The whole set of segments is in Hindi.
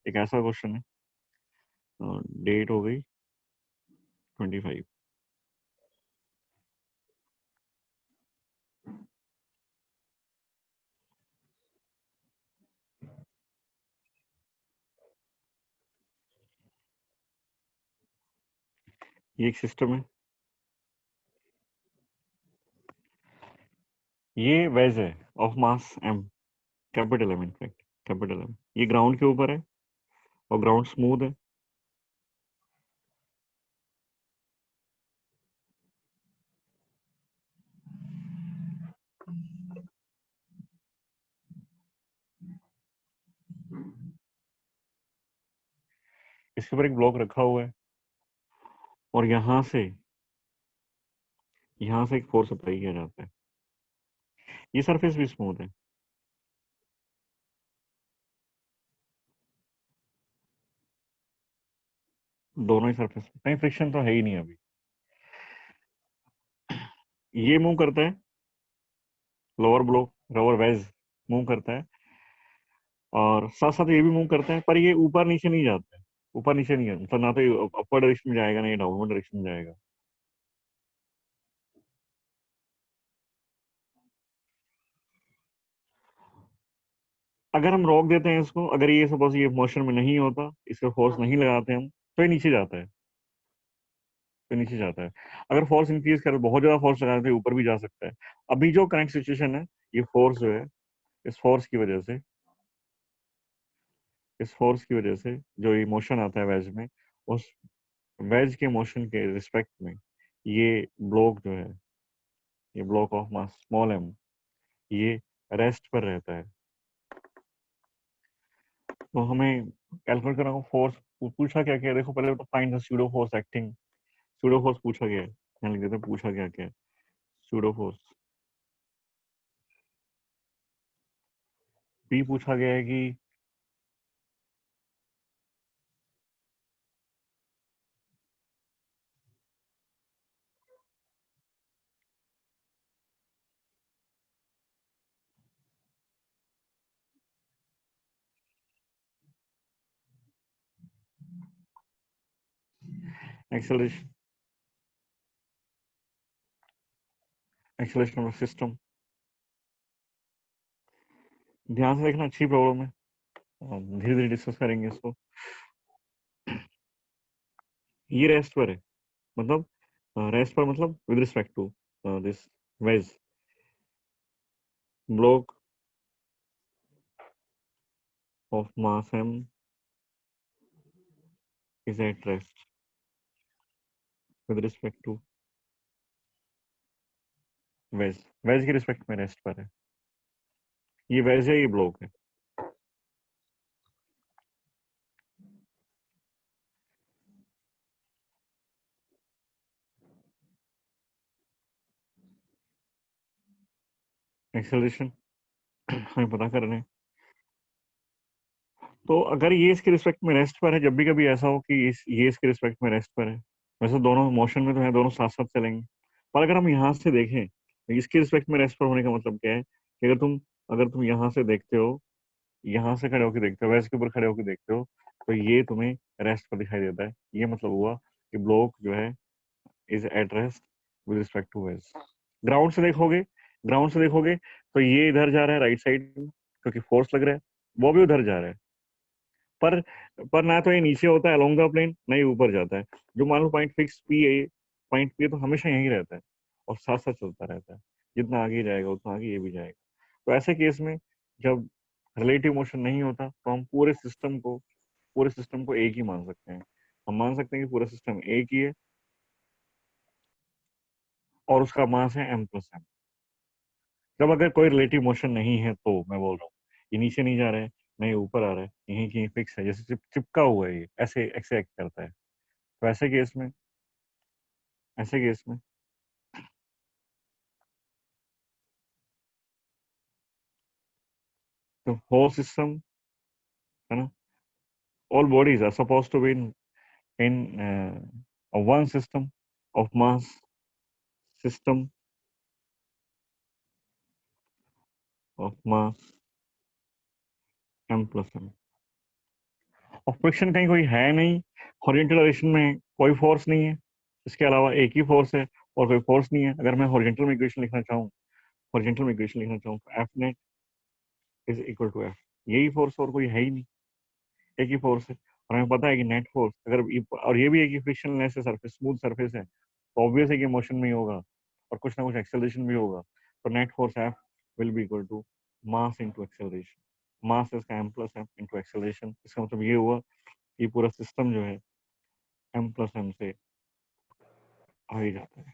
एक ऐसा क्वेश्चन है, डेट हो गई 25। ये एक सिस्टम है, ये वेज है of mass M, capital M, in fact capital M. ये ग्राउंड के ऊपर है और ग्राउंड स्मूथ है। इसके ऊपर एक ब्लॉक रखा हुआ है और यहाँ से एक फोर्स अप्लाई किया जाता है। ये सरफेस भी स्मूथ है। दोनों ही सरफेस, कहीं फ्रिक्शन तो है ही नहीं अभी। ये मूव करता है, lower block rubber wedge move करता है, और साथ साथ ये भी मूव करता है, पर ये ऊपर नीचे नहीं जाता है। ऊपर नीचे नहीं है, मतलब ना तो ये अपर डायरेक्शन में जाएगा, ना ये डाउनवर्ड डायरेक्शन में जाएगा। अगर हम रोक देते हैं इसको, अगर ये सपोज ये मोशन में नहीं होता, इसका फोर्स नहीं लगाते हम, तो ये नीचे जाता है, तो नीचे जाता है। अगर फोर्स इंक्रीज कर, बहुत ज्यादा फोर्स लगा देते हैं, ऊपर भी जा सकता है। अभी जो करंट सिचुएशन है, ये फोर्स जो है, इस फोर्स की वजह से, इस फोर्स की वजह से जो इमोशन आता है वेज में, उस वेज के मोशन के रिस्पेक्ट में ये ब्लॉक जो है, ये block of mass small M, ये रेस्ट पर रहता है। तो हमें कैलकुलेट करना होगा फोर्स। पूछा क्या क्या है? देखो, पहले तो find the pseudo force acting. Pseudo force पूछा गया है, यहाँ लिख देते हैं पूछा क्या क्या है। स्यूडो फोर्स बी पूछा गया है कि एक्सेलरेशन, एक्सेलरेशन ऑफ सिस्टम। ध्यान से देखना, अच्छी प्रॉब्लम है, धीरे धीरे डिस्कस करेंगे इसको। ये रेस्ट पर है, मतलब रेस्ट पर मतलब with respect to this wedge block of mass M is at rest with respect to wedge. Wedge के रिस्पेक्ट में रेस्ट पर है। ये वेज है, ये ब्लॉक है। एक्सेलरेशन हमें पता करना है। तो अगर ये इसके रिस्पेक्ट में रेस्ट पर है, जब भी कभी ऐसा हो कि ये इसके रिस्पेक्ट में रेस्ट पर है, वैसे दोनों मोशन में तो है, दोनों साथ साथ चलेंगे। पर अगर हम यहाँ से देखें, तो इसके रिस्पेक्ट में रेस्ट पर होने का मतलब क्या है कि अगर तुम यहाँ से देखते हो, यहाँ से खड़े होकर देखते हो, वैसे के ऊपर खड़े होकर देखते हो, तो ये तुम्हें रेस्ट पर दिखाई देता है। ये मतलब हुआ कि ब्लॉक जो है is at rest with respect to wedge. Ground से देखोगे, ग्राउंड से देखोगे तो ये इधर जा रहा है राइट साइड में, क्योंकि फोर्स लग रहा है, वो भी उधर जा रहा है। पर पर ना तो ये नीचे होता है अलोंग द प्लेन, ना ही ऊपर जाता है। जो मान लो पॉइंट फिक्स पी है, पॉइंट पी तो हमेशा यहीं रहता है और साथ साथ चलता रहता है। जितना आगे जाएगा उतना आगे ये भी जाएगा। तो ऐसे केस में जब रिलेटिव मोशन नहीं होता, तो हम पूरे सिस्टम को एक ही मान सकते हैं। हम मान सकते हैं कि पूरा सिस्टम एक ही है और उसका मास है m+m। जब अगर कोई रिलेटिव मोशन नहीं है, तो मैं बोल रहा हूँ ये नीचे नहीं जा रहा है, नहीं ऊपर आ रहा है, यहीं कहीं फिक्स है, जैसे चिपका हुआ है, ये ऐसे ऐसे एक्ट करता है। तो ऐसे केस में तो होल सिस्टम है ना, all bodies are supposed to be in a one system of mass, system of mass m plus m। और फ्रिक्शन कहीं कोई है नहीं, हॉरिजॉन्टल डायरेक्शन में कोई फोर्स नहीं है, इसके अलावा एक ही फोर्स है और कोई फोर्स नहीं है। अगर मैं हॉरिजॉन्टल में इक्वेशन लिखना चाहूँ, हॉरिजॉन्टल में इक्वेशन लिखना चाहूँ तो F net is equal to F, यही फोर्स और कोई है ही नहीं, एक ही फोर्स है। और हमें पता है कि नेट फोर्स अगर और ये भी है कि फ्रिक्शनलेस है, सरफेस स्मूथ सरफेस है, तो ऑब्वियस है कि मोशन में ही होगा और कुछ ना कुछ एक्सेलरेशन भी होगा। तो net force F will be equal to mass into acceleration. Mass इसका M plus M into acceleration. इसका मतलब ये हुआ कि पूरा सिस्टम जो है एम प्लस एम से आगे जाता है।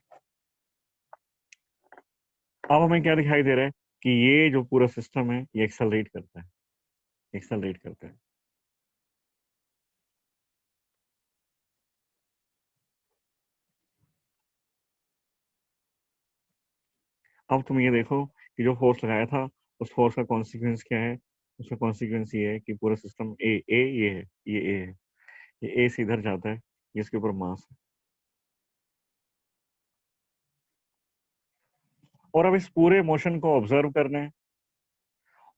अब हमें क्या दिखाई दे रहा है कि ये जो पूरा सिस्टम है ये एक्सेलरेट करता है, एक्सेलरेट करता है। अब तुम ये देखो कि जो फोर्स लगाया था उस फोर्स का कॉन्सिक्वेंस क्या है। उसका कॉन्सिक्वेंस ये है कि पूरा सिस्टम ए ये है, ये ए है, ये ए से इधर जाता है, ये इसके ऊपर मास है। और अब इस पूरे मोशन को ऑब्जर्व करना है।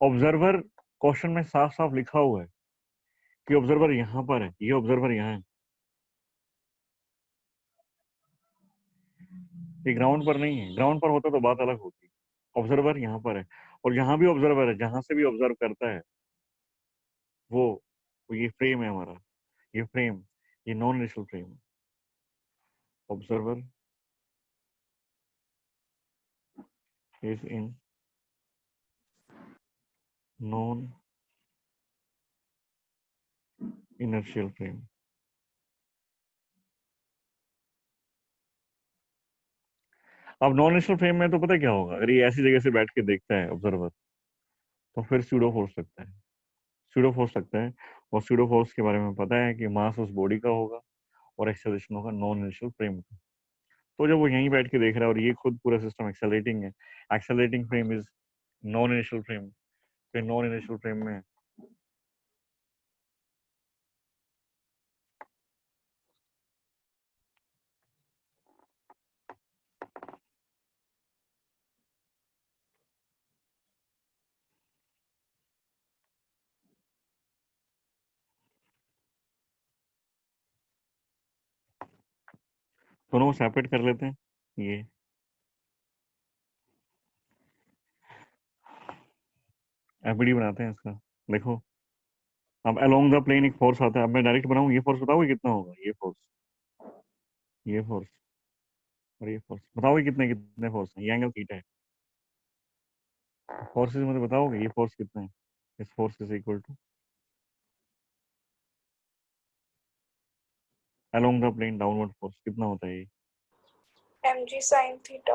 ऑब्जर्वर क्वेश्चन में साफ साफ लिखा हुआ है कि ऑब्जर्वर यहाँ पर है, ये ऑब्जर्वर यहाँ है, ये ग्राउंड पर नहीं है। ग्राउंड पर होता तो बात अलग होती। ऑब्जर्वर यहाँ पर है और यहाँ भी ऑब्जर्वर है, जहां से भी ऑब्जर्व करता है वो ये फ्रेम है हमारा, ये फ्रेम, ये नॉन इनिशियल फ्रेम है। Observer is in non inertial frame. अब नॉन इनिशियल फ्रेम में तो पता है क्या होगा, अगर ये ऐसी जगह से बैठ के देखता है ऑब्जर्वर तो फिर स्यूडो फोर्स लगता है, स्यूडो फोर्स लगता है। और स्यूडो फोर्स के बारे में पता है कि मास उस बॉडी का होगा और एक्सेलरेशन होगा नॉन इनिशियल फ्रेम का। तो जब वो यहीं बैठ के देख रहा है और ये खुद पूरा सिस्टम एक्सेलरेटिंग है, accelerating frame is non initial frame, फिर नॉन इनिशियल फ्रेम में दोनों को सेपरेट कर लेते हैं। ये एफबीडी बनाते हैं इसका। देखो अब अलोंग द प्लेन एक फोर्स आता है। अब मैं डायरेक्ट बनाऊं, ये फोर्स बताओगे कितना होगा, ये फोर्स, ये फोर्स और ये फोर्स, बताओगे कितने कितने फोर्स हैं। ये एंगल थीटा है। फोर्सेस मुझे बताओगे ये फोर्स कितना है। इस force is equal to along the plane downward force कितना होता है mg sin theta।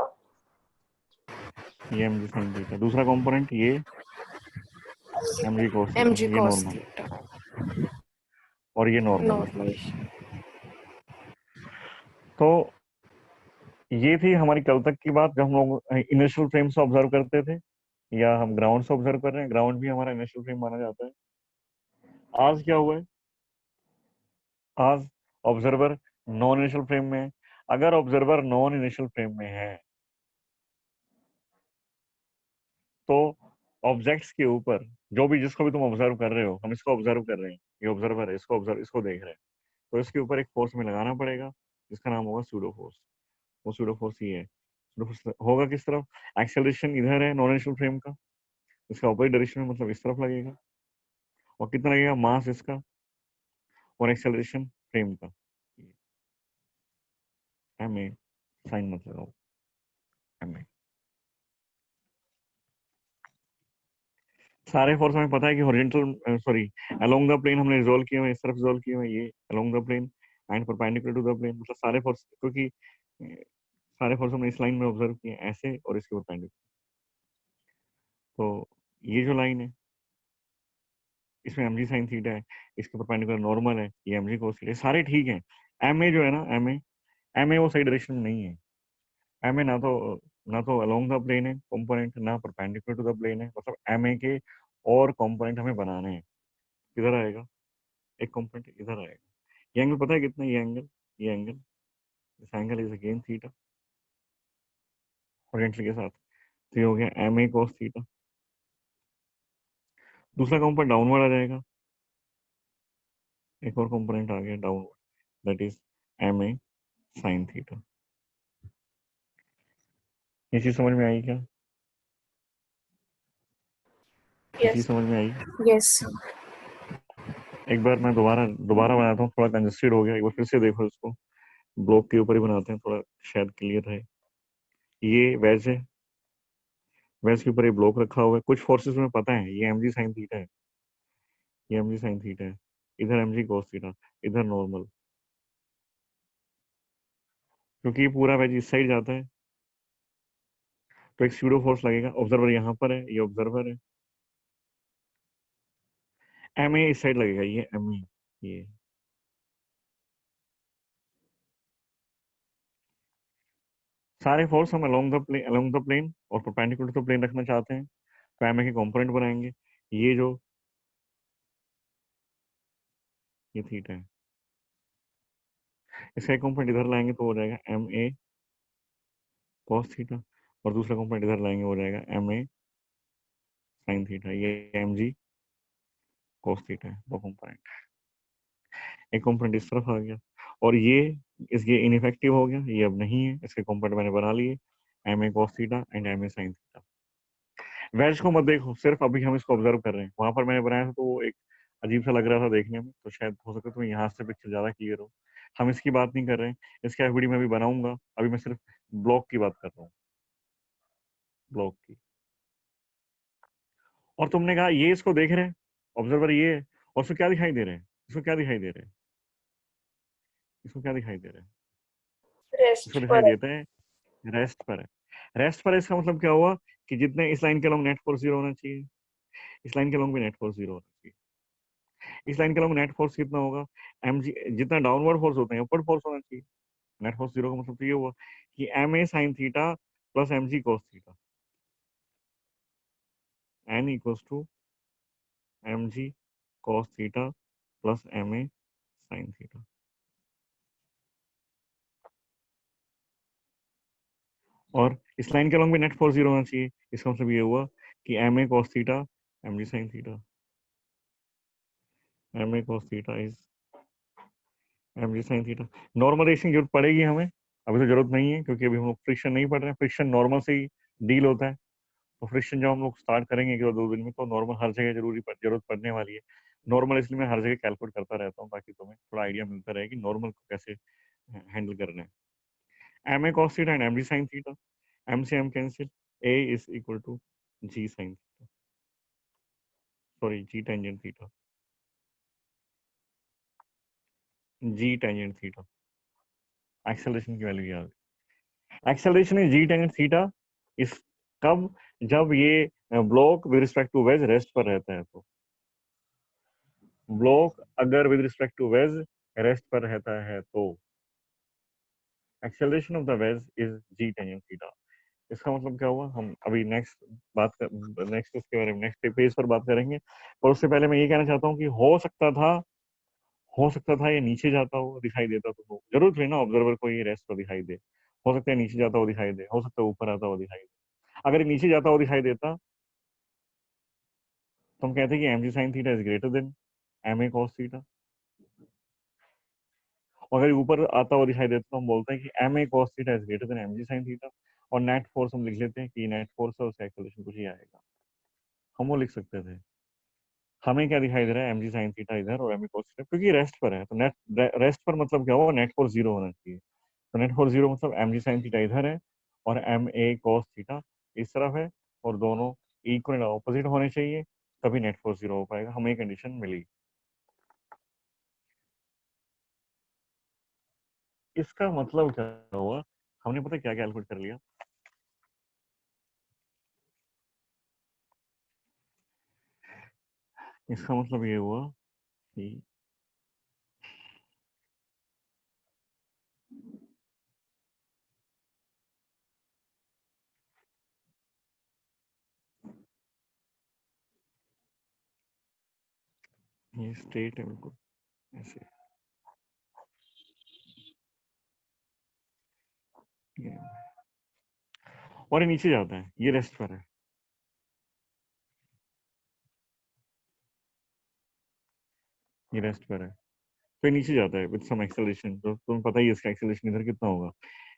ये एम जी साइन थीटा। दूसरा कंपोनेंट ये एम जी कॉस थीटा, mg ये cos नॉर्मल theta और ये नॉर्मल है। नॉर्मल। तो ये थी हमारी कल तक की बात, जब हम लोग इनिशियल फ्रेम से ऑब्जर्व करते थे या हम ग्राउंड से ऑब्जर्व कर रहे हैं। ग्राउंड भी हमारा इनिशियल फ्रेम माना जाता है। आज क्या हुआ है, आज ऑब्जर्वर नॉन इनिशियल फ्रेम में है। अगर ऑब्जर्वर नॉन इनिशियल फ्रेम में है तो ऑब्जेक्ट्स के ऊपर जो भी जिसको भी तुम ऑब्जर्व कर रहे हो, हम इसको ऑब्जर्व कर रहे हैं, ये ऑब्जर्वर है, इसको ऑब्जर्व, इसको देख रहे हैं, तो इसके ऊपर एक फोर्स में लगाना पड़ेगा जिसका नाम होगा सूडो फोर्स। वो सूडो फोर्स ही है। सूडो फोर्स होगा किस तरफ, एक्सेलरेशन इधर है नॉन इनिशियल फ्रेम का, इसका अपोजिट डायरेक्शन में मतलब इस तरफ लगेगा। और कितना लगेगा, मास इसका और एक्सेलरेशन फ्रेम का। एम ए साइन मत लगाओ, एम ए। सारे फोर्स हमें पता है कि horizontal sorry along the plane हमने रिजोल्व किए हुए हैं, इस तरफ रिजोल्व किए हुए हैं, ये along the plane and perpendicular to the plane. मतलब सारे फोर्स, क्योंकि सारे फोर्स हमने इस लाइन में ऑब्जर्व किए हैं, ऐसे और इसके परपेंडिकुलर। तो ये जो लाइन है इसमें एम जी साइन थीटा है, इसके परपेंडिकुलर नॉर्मल है, ये एम जी कोस थीटा, सारे ठीक है। एम ए जो है ना, एम ए वो सही डायरेक्शन में नहीं है। एम ए ना तो अलोंग द प्लेन है कंपोनेंट, ना परपेंडिकुलर टू द प्लेन है। मतलब एम ए के और कंपोनेंट हमें बनाने हैं। किधर आएगा, एक कंपोनेंट इधर आएगा। ये एंगल पता है कितना है? ये angle, this angle is again theta horizontal के साथ। तो ये हो गया एम ए कॉस थीटा। दूसरा कंपोनेंट डाउनवर्ड आ जाएगा, एक और कंपोनेंट आ गया downward, that is M A sine theta. ये चीज समझ में आई क्या? ये चीज Yes. समझ में आई? Yes. एक बार मैं दोबारा दोबारा बनाता हूँ, थोड़ा कंजेस्टेड हो गया, एक बार फिर से देखो इसको, ब्लॉक के ऊपर ही बनाते हैं, थोड़ा शायद क्लियर रहे। ये वेज है, वेज के ऊपर ये ब्लॉक रखा हुआ है, कुछ फोर्सेस में पता है ये एम जी साइन थीटा है, ये एम जी साइन थीटा है, इधर एम जी कॉस थीटा, इधर नॉर्मल, क्योंकि ये पूरा वेज इस साइड जाता है तो एक स्यूडो फोर्स लगेगा। ऑब्जर्वर यहाँ पर है, ये ऑब्जर्वर है, एम ए इस साइड लगेगा, ये एम ए, ये सारे फोर्स हम अलोंग द प्लेन और परपेंडिकुलर टू प्लेन रखना चाहते हैं, तो एम ए के कंपोनेंट बनाएंगे। ये जो ये थीटा है, इसका एक कंपोनेंट इधर लाएंगे तो हो जाएगा एम ए कॉस थीटा, और दूसरा कंपोनेंट इधर लाएंगे हो जाएगा एम ए साइन थीटा। ये एम जी कॉस थीटा है, दो कंपोनेंट, एक कंपोनेंट इस तरफ आ गया, और ये इसके इनइफेक्टिव हो गया, ये अब नहीं है, इसके कंपोनेंट मैंने बना लिए, M A cos theta and M A sine theta. Wedge को मत देखो, सिर्फ अभी हम इसको ऑब्जर्व कर रहे हैं। वहां पर मैंने बनाया था तो वो एक अजीब सा लग रहा था देखने में, तो शायद हो सकता है तुम्हें यहाँ से पिक्चर ज्यादा क्लियर हो। हम इसकी बात नहीं कर रहे हैं, इसका वीडियो मैं भी बनाऊंगा, अभी मैं सिर्फ ब्लॉक की बात कर रहा हूँ, ब्लॉक की। और तुमने कहा ये इसको देख रहे हैं, ऑब्जर्वर ये है, और उसको क्या दिखाई दे रहे हैं, इसको क्या दिखाई दे रहे हैं, इसको क्या दिखाई दे रहे हैं, इसको Rest दिखाई पर देता है रेस्ट पर है। रेस्ट पर है, इसका मतलब क्या हुआ कि जितने इस लाइन के अलॉन्ग नेट फोर्स जीरो होना चाहिए, इस लाइन के अलॉन्ग भी नेट फोर्स जीरो होना चाहिए। इस लाइन के अलॉन्ग नेट फोर्स कितना होगा, एम जी, जितना डाउनवर्ड फोर्स होते हैं upward फोर्स होना चाहिए। नेट फोर्स जीरो का मतलब तो ये हुआ कि m A sine theta plus m ji cos theta, n equals to M G cos theta plus m A sine theta. और इस लाइन के अलॉन्ग भी नेट फोर्स जीरो होना चाहिए, इसका मतलब ये हुआ कि m A cos theta m ji sine theta, m A cos theta is m ji sine theta. Normalization की जरूरत पड़ेगी हमें, अभी तो जरूरत नहीं है क्योंकि अभी हम लोग फ्रिक्शन नहीं पढ़ रहे हैं, फ्रिक्शन नॉर्मल से ही डील होता है। तो फ्रिक्शन जब हम लोग स्टार्ट करेंगे एक या दो दिन में, तो नॉर्मल हर जगह जरूरत पड़ने वाली है। नॉर्मल इसलिए मैं हर जगह कैलकुलेट करता रहता हूँ ताकि तुम्हें थोड़ा आइडिया मिलता रहे कि नॉर्मल को कैसे हैंडल करना है। M A cos theta and M ji sine theta, M से M cancel, A is equal to G sine theta, sorry G tangent theta, G tangent theta. Acceleration की वैल्यू याद, acceleration is G tangent theta. इस कब, जब ये block with respect to wedge rest पर रहता है, तो ब्लॉक अगर with respect to wedge rest पर रहता है तो acceleration of the wedge is G tangent theta. इसका मतलब क्या हुआ, हम अभी नेक्स्ट इसके बारे में नेक्स्ट पेज पर बात करेंगे, पर उससे पहले मैं ये कहना चाहता हूँ कि हो सकता था ये नीचे जाता हो दिखाई देता, तो जरूर थोड़ी ना ऑब्जर्वर को ये रेस्ट पर दिखाई दे, हो सकता है नीचे जाता हुआ दिखाई दे, हो सकता है ऊपर आता हुआ दिखाई दे। अगर ये नीचे जाता हुआ दिखाई देता तो हम कहते हैं कि m ji sine theta is greater than m A cos theta, और अगर ऊपर आता हुआ दिखाई देता तो हम बोलते हैं कि m A cos theta is greater than m ji sine theta, और नेट फोर्स हम लिख लेते हैं कि नेट फोर्स है, उसका एक्सेलरेशन कुछ ही आएगा, हम वो लिख सकते थे। हमें क्या दिखाई दे रहा है, एम जी साइन थीटा इधर और एम ए कॉस थीटा, क्योंकि रेस्ट पर है तो नेट रेस्ट पर मतलब क्या हुआ, नेट फोर्स जीरो होना चाहिए। तो नेट फोर्स जीरो मतलब एम जी साइन थीटा इधर है और एम ए कॉस थीटा इस तरफ है, और दोनों इक्वल ऑपोजिट होने चाहिए, तभी नेट फोर्स जीरो हो पाएगा। हमें कंडीशन मिली। इसका मतलब क्या हुआ, हमने पता क्या कैलकुलेट कर लिया, इसका मतलब ये हुआ कि ये स्टेट है बिल्कुल ऐसे, ये, और ये नीचे जाता है, ये रेस्ट पर है, ये रेस्ट पर है, तो ये नीचे जाता है विद सम एक्सेलरेशन, तो तुम्हें पता ही है इसका एक्सेलरेशन इधर कितना होगा।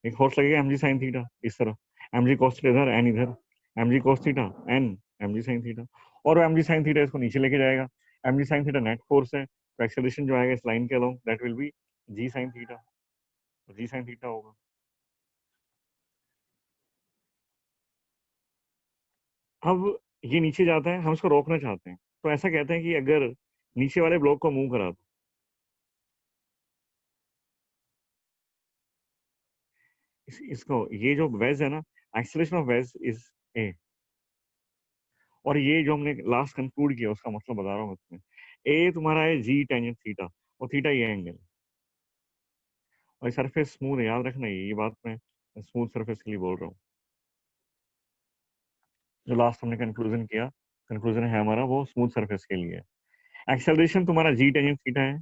एक फोर्स लगेगा mg sin थीटा इस तरफ, mg cos थीटा इधर, एन इधर, mg cos theta n mg sin theta, और mg sin थीटा इसको नीचे लेके जाएगा। mg sin theta net force है, तो एक्सेलरेशन जो आएगा इस लाइन के along that will be g sin theta, तो g sin थीटा होगा। अब ये नीचे जाता है, हम इसको रोकना चाहते हैं, तो ऐसा कहते हैं कि अगर नीचे वाले ब्लॉक को मूव करा दो, इसको, ये जो वेज है ना, acceleration of veg is a, और ये जो हमने लास्ट कंक्लूड किया उसका मतलब बता रहा हूँ मैं तुम्हें। ए तुम्हारा है जी टेंजेंट थीटा, और थीटा ये एंगल, और सरफेस स्मूथ है, याद रखना ये बात मैं स्मूथ सरफेस के लिए बोल रहा हूँ। जो लास्ट हमने कंक्लूजन किया, कंक्लूजन है हमारा वो स्मूथ सरफेस के लिए। एक्सेलरेशन तुम्हारा जी टेंजेंट थीटा है,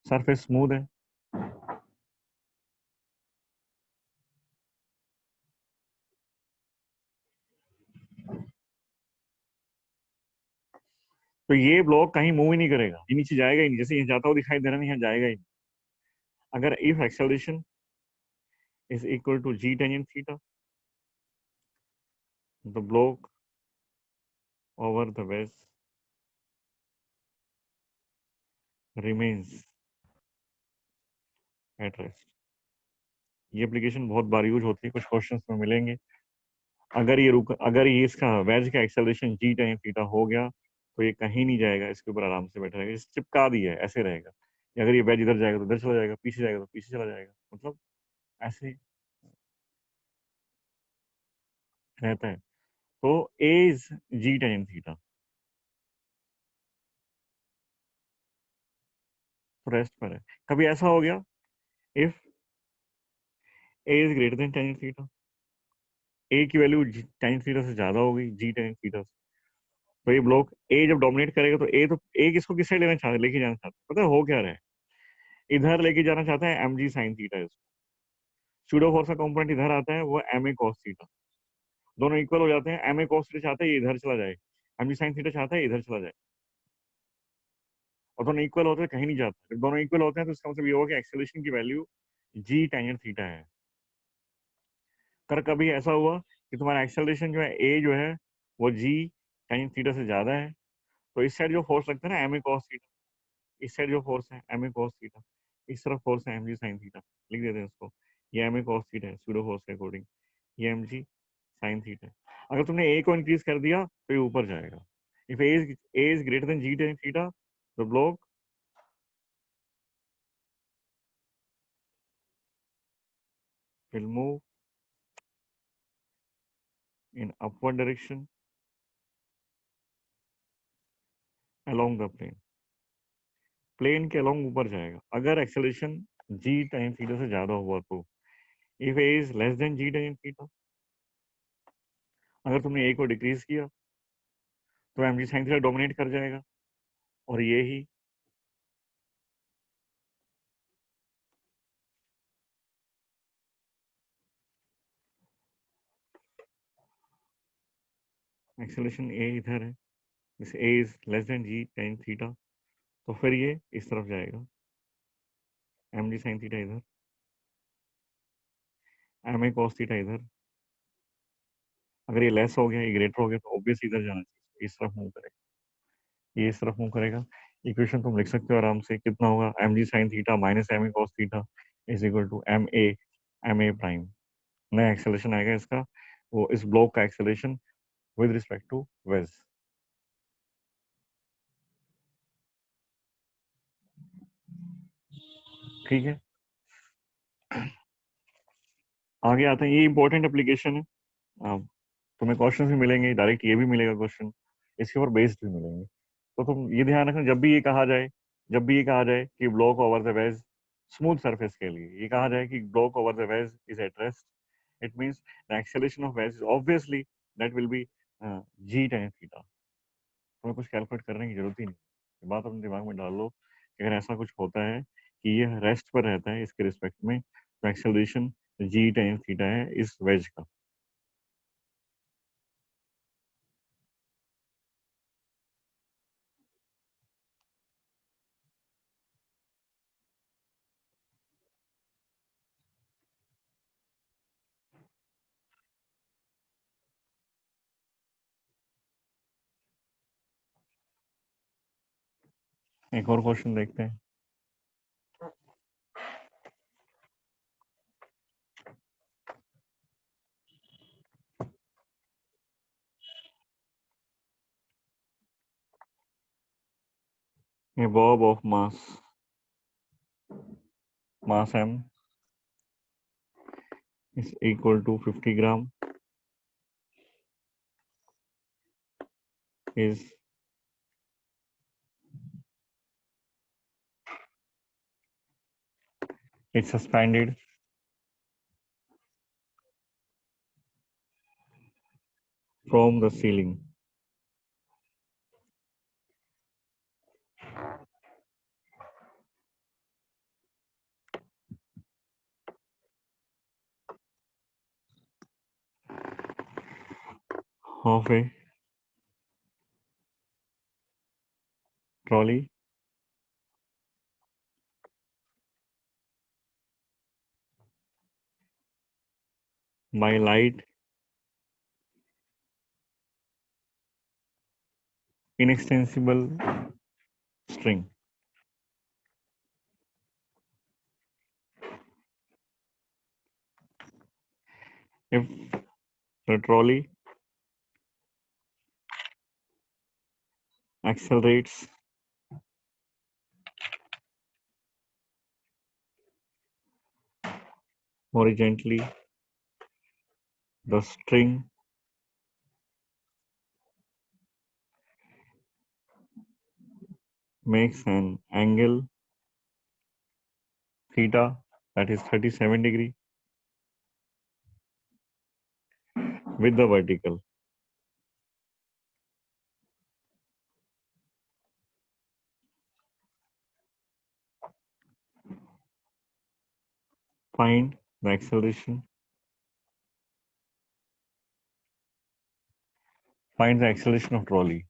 सरफेस स्मूथ है, तो ये ब्लॉक कहीं मूव ही नहीं करेगा, ये नीचे जाएगा ही नहीं, जैसे यहाँ जाता हुआ दिखाई दे रहा है, यहाँ जाएगा ही नहीं। अगर if acceleration is equal to g tangent theta, the block over the wedge remains at rest। ये एप्लीकेशन बहुत बार यूज होती है, कुछ क्वेश्चंस में मिलेंगे। अगर ये इसका वेज का एक्सेलरेशन जी टाइम थीटा हो गया, तो ये कहीं नहीं जाएगा, इसके ऊपर आराम से बैठा रहेगा, इस चिपका दिया है ऐसे रहेगा। अगर ये वेज इधर जाएगा तो इधर चला जाएगा, पीछे जाएगा तो पीछे चला जाएगा, मतलब ऐसे ही रहता है। तो A is G time theta, तो रेस्ट पर है। कभी ऐसा हो गया if A is greater than tan theta, A की वैल्यू टेन थीटा से ज्यादा हो गई जी टेन थीटा से, तो ये ब्लॉक ए जब डोमिनेट करेगा, तो ए किसको किस साइड लेना चाहता है, लेके जाना चाहता है, पता है हो क्या रहा है, इधर लेके जाना चाहता है एम जी साइन थीटा। इसको सूडो फोर्स का कंपोनेंट इधर आता है, वो एम ए कॉस थीटा, दोनों इक्वल हो जाते हैं। एम ए कॉस थीटा चाहता है ये इधर चला जाए, एम जी साइन थीटा चाहता है इधर चला जाए, और दोनों इक्वल होते हैं, कहीं नहीं जाता। जब दोनों इक्वल होते हैं तो इसका मतलब ये होगा कि एक्सेलरेशन की वैल्यू जी टेंजेंट थीटा है। कर कभी ऐसा हुआ कि तुम्हारा एक्सेलरेशन जो है ए जो है वो जी टेंजेंट थीटा से ज्यादा है, तो इस साइड जो फोर्स लगता है ना एम ए कॉस थीटा, इस साइड जो फोर्स है एम ए कॉस थीटा, इस तरफ फोर्स है एम जी साइन थीटा, लिख देते हैं इसको, ये एम ए कॉस थीटा है सूडो फोर्स के अकॉर्डिंग, ये एम जी साइन थीटा है। अगर तुमने ए को इंक्रीज कर दिया तो ये ऊपर जाएगा। If A is greater than g tan theta, the block will move in upward direction along the plane, plane के अलोंग ऊपर जाएगा। अगर एक्सेलरेशन जी टाइम थीटा से ज्यादा हुआ तो, if A is less than ji time theta, अगर तुमने ए को डिक्रीज किया तो एम जी साइन थीटा डोमिनेट कर जाएगा, और ये ही एक्सेलरेशन ए इधर है, इस A is less than ji time theta, तो फिर ये इस तरफ जाएगा, एम जी साइन थीटा इधर, एम ए कॉस थीटा इधर। अगर ये लेस हो गया, ये ग्रेटर हो गया, तो ऑब्वियस इधर जाना चाहिए, इस तरफ मूव करेगा, ये इस तरफ मूव करेगा। इक्वेशन तुम लिख सकते हो आराम से, कितना होगा, m ji sine theta minus m A cos theta is equal to M a prime. नया एक्सेलरेशन आएगा इसका, वो इस ब्लॉक का acceleration with respect to wedge. ठीक है, आगे आते हैं, ये इंपॉर्टेंट एप्लीकेशन है। तुम्हें क्वेश्चन भी मिलेंगे, डायरेक्ट ये भी मिलेगा क्वेश्चन, इसके ऊपर बेस्ड भी मिलेंगे। तो तुम ये ध्यान रखना, जब भी ये कहा जाए कि block over the wedge smooth surface के लिए ये कहा जाए कि block over the wedge is at rest, it means the acceleration of wedge obviously that will be g tan theta. तुम्हें कुछ कैलकुलेट करने की जरूरत ही नहीं, ये बात अपने दिमाग में डाल लो कि अगर ऐसा कुछ होता है कि ये रेस्ट पर रहता है इसके रिस्पेक्ट में, तो एक्सेलरेशन जी tan थीटा है इस वेज का। एक और क्वेश्चन देखते हैं। A bob of mass m is equal to 50 gram is it's suspended from the ceiling of a trolley by light inextensible string. If the trolley accelerates horizontally, the string makes an angle theta, that is 37 degree, with the vertical. Find the acceleration. Find the acceleration of trolley.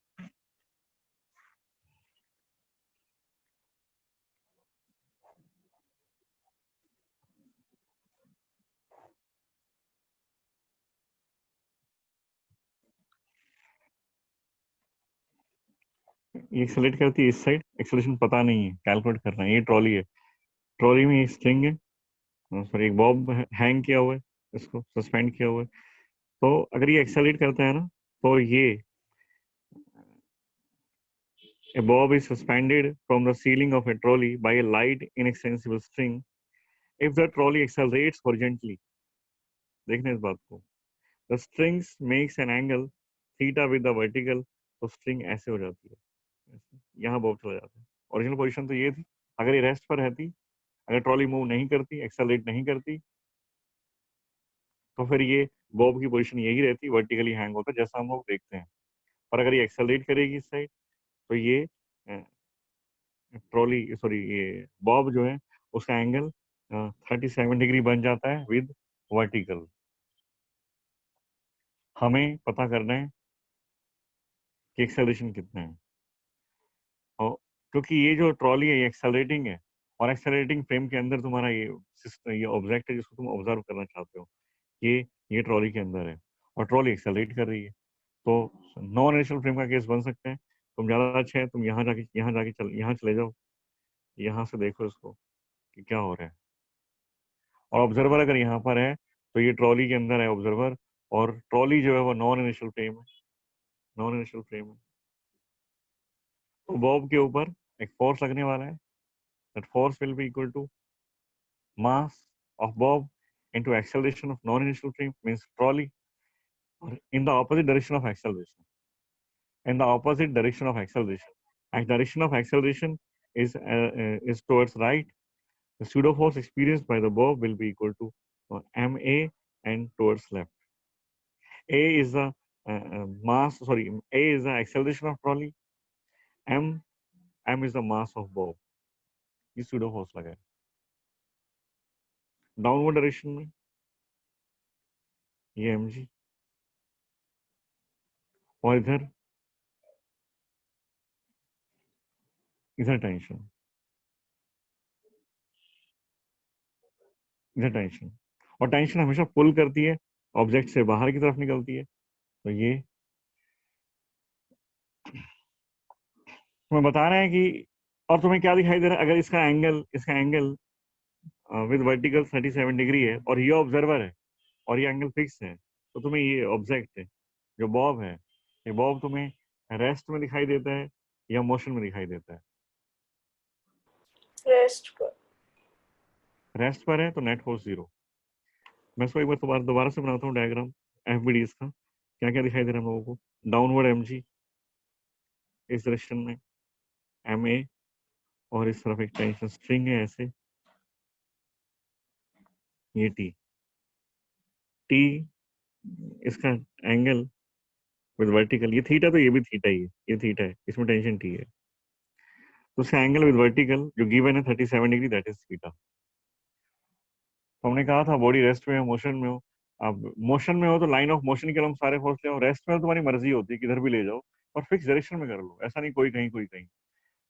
ये एक्सेलेरेट करती है इस साइड, एक्सेलरेशन पता नहीं है, कैलकुलेट करना है। ये ट्रॉली है, ट्रॉली में स्ट्रिंग है, सॉरी एक बॉब हैंग किया हुआ है, इसको सस्पेंड किया हुआ है। तो अगर ये एक्सेलरेट करता है ना, तो ये a bob is suspended from the ceiling of a trolley by a light inextensible string. If the trolley accelerates horizontally, देखना इस बात को, the strings makes an angle theta with the vertical, तो स्ट्रिंग ऐसे हो जाती है, यहाँ बॉब चला जाता है। ओरिजिनल पोजीशन तो ये थी, अगर ये रेस्ट पर रहती, अगर ट्रॉली मूव नहीं करती, एक्सेलरेट नहीं करती, तो फिर ये बॉब की पोजीशन यही रहती, वर्टिकली हैंग होता जैसा हम लोग देखते हैं। और अगर ये एक्सेलरेट करेगी इस साइड, तो ये ट्रॉली सॉरी ये बॉब जो है उसका एंगल 37 डिग्री बन जाता है विद वर्टिकल। हमें पता करना है कि एक्सेलरेशन कितना है, और क्योंकि ये जो ट्रॉली है ये एक्सेलरेटिंग है, और एक्सेलरेटिंग फ्रेम के अंदर तुम्हारा ये सिस्टम, ये ऑब्जेक्ट है जिसको तुम ऑब्जर्व करना चाहते हो, ये ट्रॉली के अंदर है और ट्रॉली एक्सेलरेट कर रही है। तो नॉन इनिशियल फ्रेम का केस बन सकते हैं। तुम ज्यादा अच्छा है, तुम यहाँ चले जाओ, यहाँ से देखो इसको कि क्या हो रहा है। और ऑब्जर्वर अगर यहाँ पर है तो ये ट्रॉली के अंदर है ऑब्जर्वर, और ट्रॉली जो है वो नॉन इनिशियल फ्रेम है, नॉन इनिशियल फ्रेम है। तो बॉब के ऊपर एक फोर्स लगने वाला है, that force will be equal to mass of bob into acceleration of non-initial frame, means trolley, or in the opposite direction of acceleration. In the opposite direction of acceleration, and direction of acceleration is towards right. The pseudo force experienced by the bob will be equal to ma, and towards left. A is the mass. Sorry, A is the acceleration of trolley. M is the mass of bob. ये pseudo force लगा है डाउनवर्ड डायरेक्शन में, ये mg, और इधर टेंशन, इधर टेंशन, और टेंशन हमेशा पुल करती है, ऑब्जेक्ट से बाहर की तरफ निकलती है। तो ये हमें बता रहे हैं कि और तुम्हें क्या दिखाई दे रहा है, अगर इसका एंगल विद वर्टिकल 37 डिग्री है और ये ऑब्जर्वर है और ये एंगल फिक्स है, तो तुम्हें ये ऑब्जेक्ट है जो बॉब है, ये बॉब तुम्हें रेस्ट में दिखाई देता है या मोशन में दिखाई देता है? रेस्ट पर। रेस्ट पर है तो नेट फोर्स 0। मैं इसको एक बार दोबारा से बनाता हूँ डायग्राम एफबीडीज का। क्या क्या दिखाई दे रहा है हम लोगों को? डाउनवर्ड एमजी इस डायरेक्शन में, एम ए, और इस तरफ एक टेंशन स्ट्रिंग है ऐसे, ये टी टी इसका एंगल विद वर्टिकल, ये थीटा, तो ये भी थीटा ही है, ये थीटा है, इसमें टेंशन टी है, तो उसका एंगल विद वर्टिकल जो गिवन है 37 डिग्री, दैट इज थीटा। तो हमने कहा था बॉडी रेस्ट में हो मोशन में हो, अब मोशन में हो तो लाइन ऑफ मोशन के हम सारे फोर्स ले, रेस्ट में हो तुम्हारी मर्जी होती है किधर भी ले जाओ, और फिक्स डायरेक्शन में कर लो, ऐसा नहीं कोई कहीं कोई कहीं।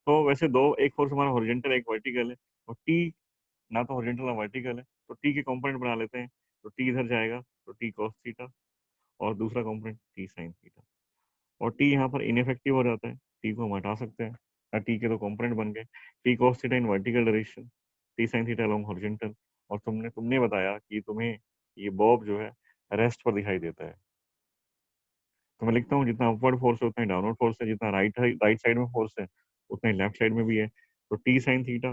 तो वैसे दो, एक फोर्स हमारा हॉरिजॉन्टल एक वर्टिकल है, और टी ना तो हॉरिजॉन्टल ना वर्टिकल है, तो टी के कंपोनेंट बना लेते हैं, तो टी इधर जाएगा तो टी कॉस थीटा, और दूसरा कंपोनेंट टी साइन थीटा, और टी यहाँ पर इनफेक्टिव हो जाता है, टी को हम हटा सकते हैं, टी के दो कंपोनेंट बन गए, T cos theta in vertical direction, T sine theta along horizontal, और तुमने बताया कि तुम्हें ये बॉब जो है रेस्ट पर दिखाई देता है। तो मैं लिखता हूँ जितना अपवर्ड फोर्स है उतना ही डाउनवर्ड फोर्स है, जितना राइट साइड में फोर्स है उतना ही लेफ्ट साइड में भी है, तो t sine theta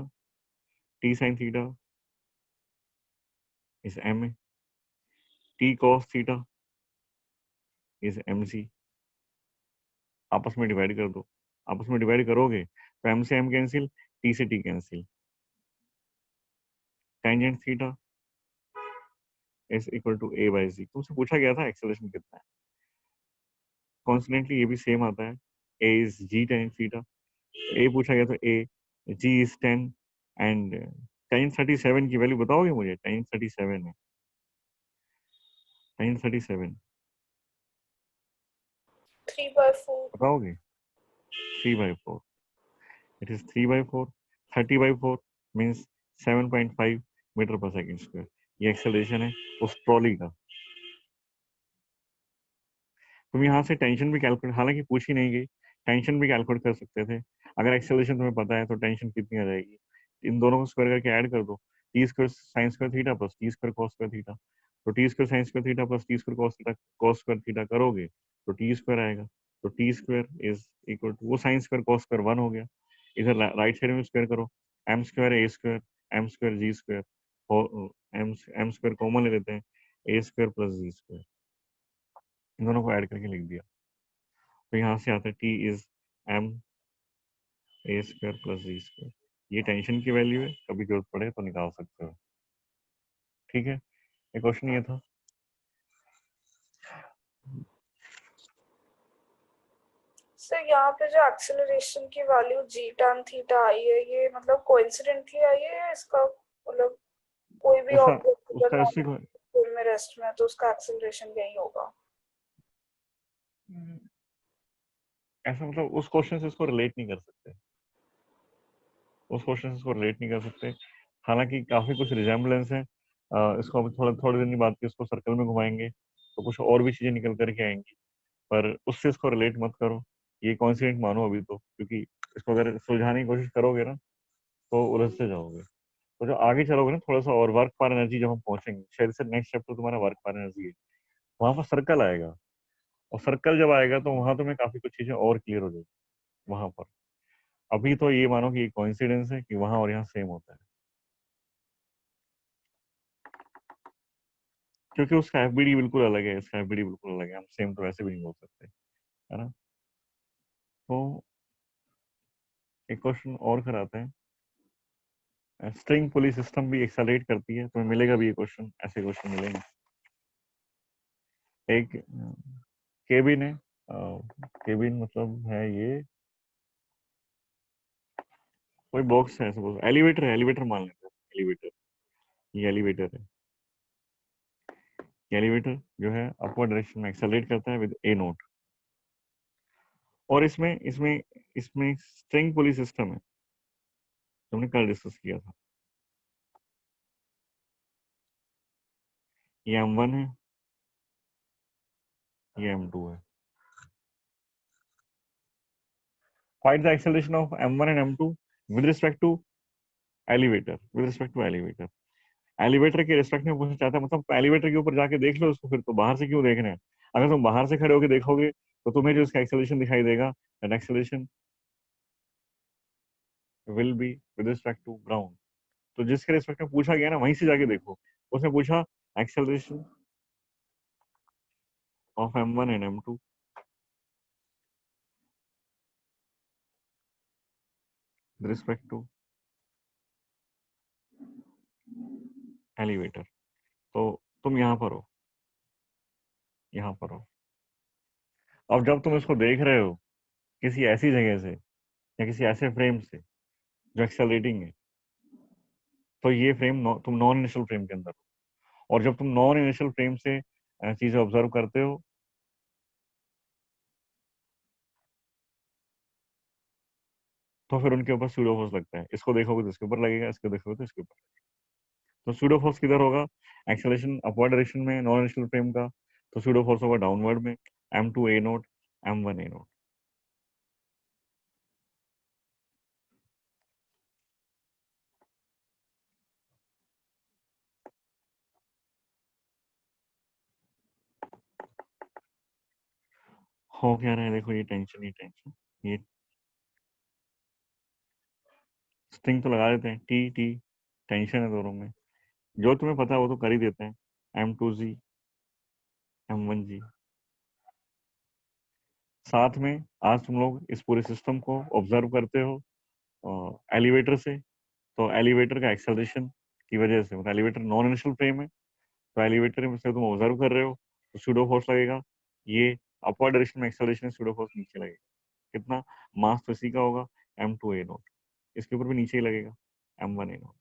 is M a, t cos theta is m c. आपस में डिवाइड कर दो, आपस में डिवाइड करोगे तो एम से एम कैंसिल, टी से T cancel, tangent theta is equal to A by G. तुमसे पूछा गया था एक्सेलरेशन कितना है, कॉन्स्टेंटली ये भी सेम आता है, ए इज जी टेन थीटा, ए पूछा गया तो ए, जी इज 10, एंड टेन 37 की वैल्यू बताओगे मुझे? टेन 37 है, टेन 37 3/4। बताओगे? 3/4, इट इज 3/4, 30/4 मीन्स 7.5 मीटर पर सेकेंड स्क्वायर, ये एक्सेलरेशन है उस ट्रॉली का। तुम यहाँ से टेंशन भी कैलकुलेट, हालांकि पूछ ही नहीं गई, टेंशन भी कैलकुलेट कर सकते थे, अगर एक्सेलरेशन तुम्हें पता है तो टेंशन कितनी आ जाएगी, इन दोनों को स्क्वायर करके ऐड कर दो, T square sine square theta plus T square cos square theta, तो T square sine square theta plus T square cos square theta करोगे तो टी स्क्वायर आएगा, तो T square is equal to वो साइन स्क्वायर कॉस स्क्वायर 1 हो गया, इधर राइट साइड में स्क्वायर करो, M square A square, M square G square, M M square common ले लेते हैं, A square plus g square, इन दोनों को ऐड करके लिख दिया, तो यहाँ से आता है t is M a square plus g square, ये टेंशन की वैल्यू है, कभी जरूरत पड़े तो निकाल सकते हो। ठीक है, एक क्वेश्चन ये था। सर यहाँ पे जो एक्सेलरेशन की वैल्यू जी tan थीटा आई है, ये मतलब कोइंसिडेंटली आई है या इसका मतलब कोई भी उसका ऑब्जेक्ट अगर उसका ऐसे नॉर्मल में रेस्ट में है तो उसका एक्सेलरेशन यही होगा? ऐसा मतलब उस क्वेश्चन से इसको रिलेट नहीं कर सकते, उस क्वेश्चन से इसको रिलेट नहीं कर सकते, हालांकि काफी कुछ रिजेम्बलेंस है, इसको अभी थोड़े दिन बाद इसको सर्कल में घुमाएंगे तो कुछ और भी चीजें निकल करके आएंगी, पर उससे इसको रिलेट मत करो, ये कॉन्सिडेंट मानो अभी तो, क्योंकि इसको अगर सुलझाने की कोशिश करोगे ना तो उलझ से जाओगे, तो जो आगे चलोगे ना थोड़ा सा और वर्क पार एनर्जी, जब हम पहुंचेंगे शायद से नेक्स्ट चैप्टर तुम्हारा वर्क पार एनर्जी है, वहां पर सर्कल आएगा, और सर्कल जब आएगा तो वहां तुम्हें काफी कुछ चीजें और क्लियर हो जाएगी वहां पर। अभी तो ये मानो कि कोइंसिडेंस है कि वहां और यहाँ सेम होता है, क्योंकि उसका एफबीडी बिल्कुल अलग है, इसका एफबीडी बिल्कुल अलग है, हम सेम तो वैसे भी नहीं बोल सकते, है ना? तो एक क्वेश्चन और कराते हैं, स्ट्रिंग पुली सिस्टम भी एक्सेलरेट करती है, तुम्हें मिलेगा भी ये क्वेश्चन, ऐसे क्वेश्चन मिलेंगे। एक केबिन है, केबिन मतलब है ये कोई बॉक्स है, सपोज एलिवेटर है, एलिवेटर मान लेते हैं, एलिवेटर, ये एलिवेटर है, ये एलिवेटर जो है अपवर्ड डायरेक्शन में एक्सेलरेट करता है विद ए नोट, और इसमें इसमें इसमें स्ट्रिंग पुली सिस्टम है, हमने कल डिस्कस किया था, ये M1 है, ये M2 है, find the acceleration of M1 and M2 with respect to elevator, with respect to elevator. Elevator के रिस्पेक्ट में पूछना चाहता है, मतलब एलिवेटर के ऊपर जाके देख लो उसको, फिर तो बाहर से क्यों देख रहे हैं? अगर तुम बाहर से खड़े होकर देखोगे तो तुम्हें जो इसका एक्सेलरेशन दिखाई देगा, that acceleration will be with respect to ground. तो जिसके रिस्पेक्ट में पूछा गया ना, वहीं से जाके देखो। उसने पूछा acceleration of m1 and m2 with respect to elevator. तो तुम यहाँ पर हो, यहाँ पर हो। अब जब तुम इसको देख रहे हो किसी ऐसी जगह से या किसी ऐसे फ्रेम से जो एक्सेलरेटिंग है, तो ये फ्रेम तुम नॉन इनिशियल फ्रेम के अंदर हो। और जब तुम नॉन इनिशियल फ्रेम से चीजें ऑब्जर्व करते हो, तो फिर उनके ऊपर सूडो फोर्स लगता है। इसको देखोगे तो इसके ऊपर लगेगा, इसको देखोगे तो इसके ऊपर। तो सूडो फोर्स किधर होगा? एक्सेलरेशन अपवर्ड डायरेक्शन में नॉन इनिशियल फ्रेम का, तो सूडो फोर्स होगा डाउनवर्ड में, m2 a note m1 a note. हो क्या रहा है देखो, ये टेंशन, ये टेंशन, ये स्ट्रिंग तो लगा देते हैं, टी टी, टेंशन है दोनों में। जो तुम्हें पता है वो तो कर ही देते हैं, m2g m1g। साथ में आज तुम लोग इस पूरे सिस्टम को ऑब्जर्व करते हो एलिवेटर से। तो एलिवेटर का एक्सेलरेशन की वजह से, मतलब एलिवेटर नॉन इनिशियल फ्रेम है, तो एलिवेटर में से तुम ऑब्जर्व कर रहे हो तो सूडो फोर्स लगेगा। ये अपवर्ड डायरेक्शन में एक्सेलरेशन, सूडो फोर्स नीचे लगेगा। कितना? मास तो इसी का होगा m2 a नोट, इसके ऊपर भी नीचे ही लगेगा m1 a नोट।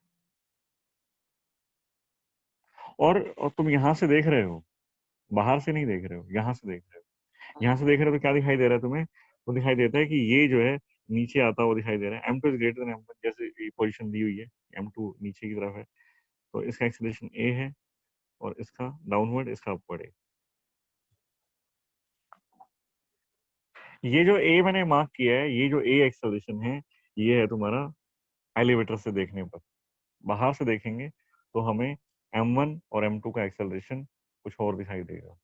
और तुम यहाँ से देख रहे हो, बाहर से नहीं देख रहे हो, यहाँ से देख रहे हो। यहाँ से देख रहे हो तो क्या दिखाई दे रहा है तुम्हें? वो दिखाई देता है कि ये जो है नीचे आता हुआ दिखाई दे रहा है। m2 is greater then m1, जैसे ये पोजीशन दी हुई है, m2 नीचे की तरफ है, तो इसका एक्सेलरेशन a है और इसका डाउनवर्ड, इसका अपवर्ड है। ये जो a मैंने मार्क किया है, ये जो a एक्सेलरेशन है, ये है तुम्हारा एलिवेटर से देखने पर। बाहर से देखेंगे तो हमें m1 और m2 का एक्सेलरेशन कुछ और दिखाई देगा।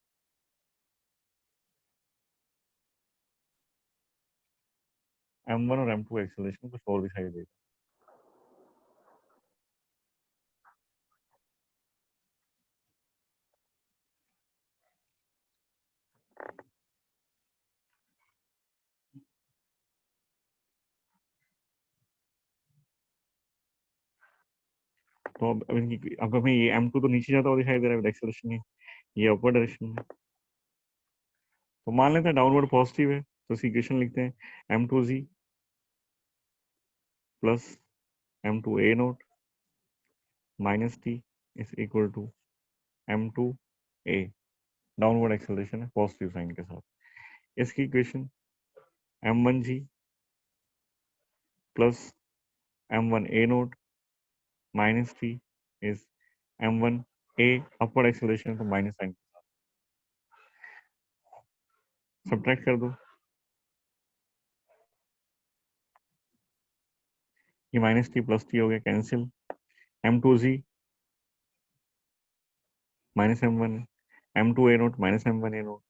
m1 और m2 का एक्सेलरेशन कुछ और दिखाई देगा। तो अब हमें ये m2 तो नीचे जाता हुआ दिखाई दे रहा है एक्सेलरेशन, ये अपवर्ड डायरेक्शन में। तो मान लेते हैं डाउनवर्ड पॉजिटिव है, तो इसकी इक्वेशन लिखते हैं m2g plus m2 a naught minus t is equal to m2 a। Downward acceleration है पॉजिटिव साइन के साथ। इसकी equation m1g plus m1 a naught minus t is m1 a। Upward acceleration तो माइनस साइन, सब्ट्रैक्ट कर दो, ये माइनस टी प्लस टी हो गया cancel. m2g minus m1, m2 a naught minus m1 a naught,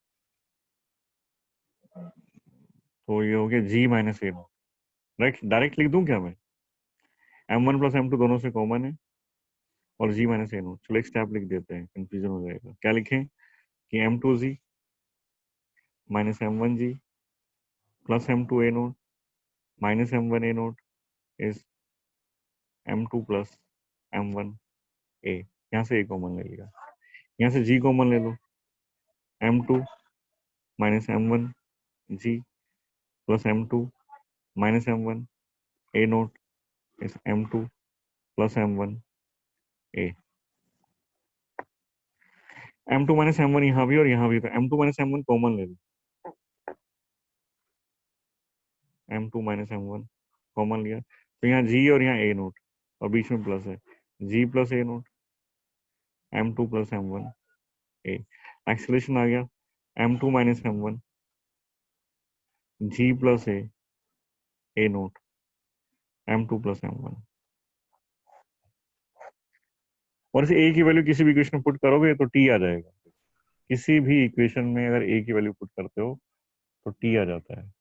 तो ये हो गया g minus a naught. Direct direct लिख दूं क्या मैं? m1 प्लस m2 दोनों से कॉमन है और g माइनस a नोट। चलो एक स्टेप लिख देते हैं, कंफ्यूजन हो जाएगा। क्या लिखें कि m2g minus m1g plus m2 a naught minus m1 a note is m2 plus m1 a। यहाँ से a कॉमन ले लिया, यहाँ से g कॉमन ले लो, m2 minus m1 g plus m2 minus m1 a note is m2 plus m1 a। m2 minus m1 यहाँ भी और यहाँ भी, तो m2 माइनस m1 कॉमन ले लो, m2 माइनस m1 कॉमन लिया, तो यहाँ g और यहाँ a नोट और बीच में प्लस है, g प्लस a नोट m2 plus m1 a। Acceleration आ गया m2 minus m1 g plus a नोट m2 प्लस m1। और इसे a की वैल्यू किसी भी इक्वेशन में पुट करोगे तो t आ जाएगा। किसी भी इक्वेशन में अगर a की वैल्यू पुट करते हो तो t आ जाता है।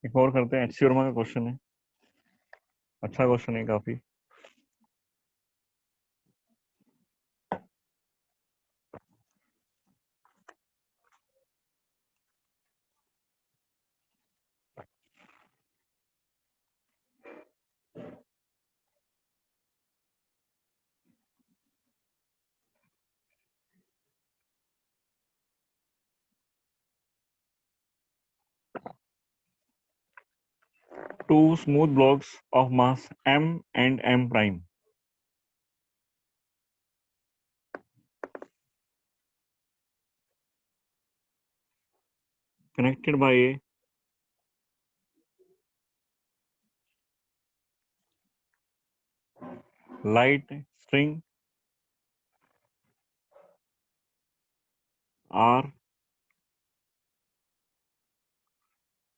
एक और करते हैं, एचसी वर्मा का क्वेश्चन है, अच्छा क्वेश्चन है काफी। Two smooth blocks of mass m and m prime connected by a light string are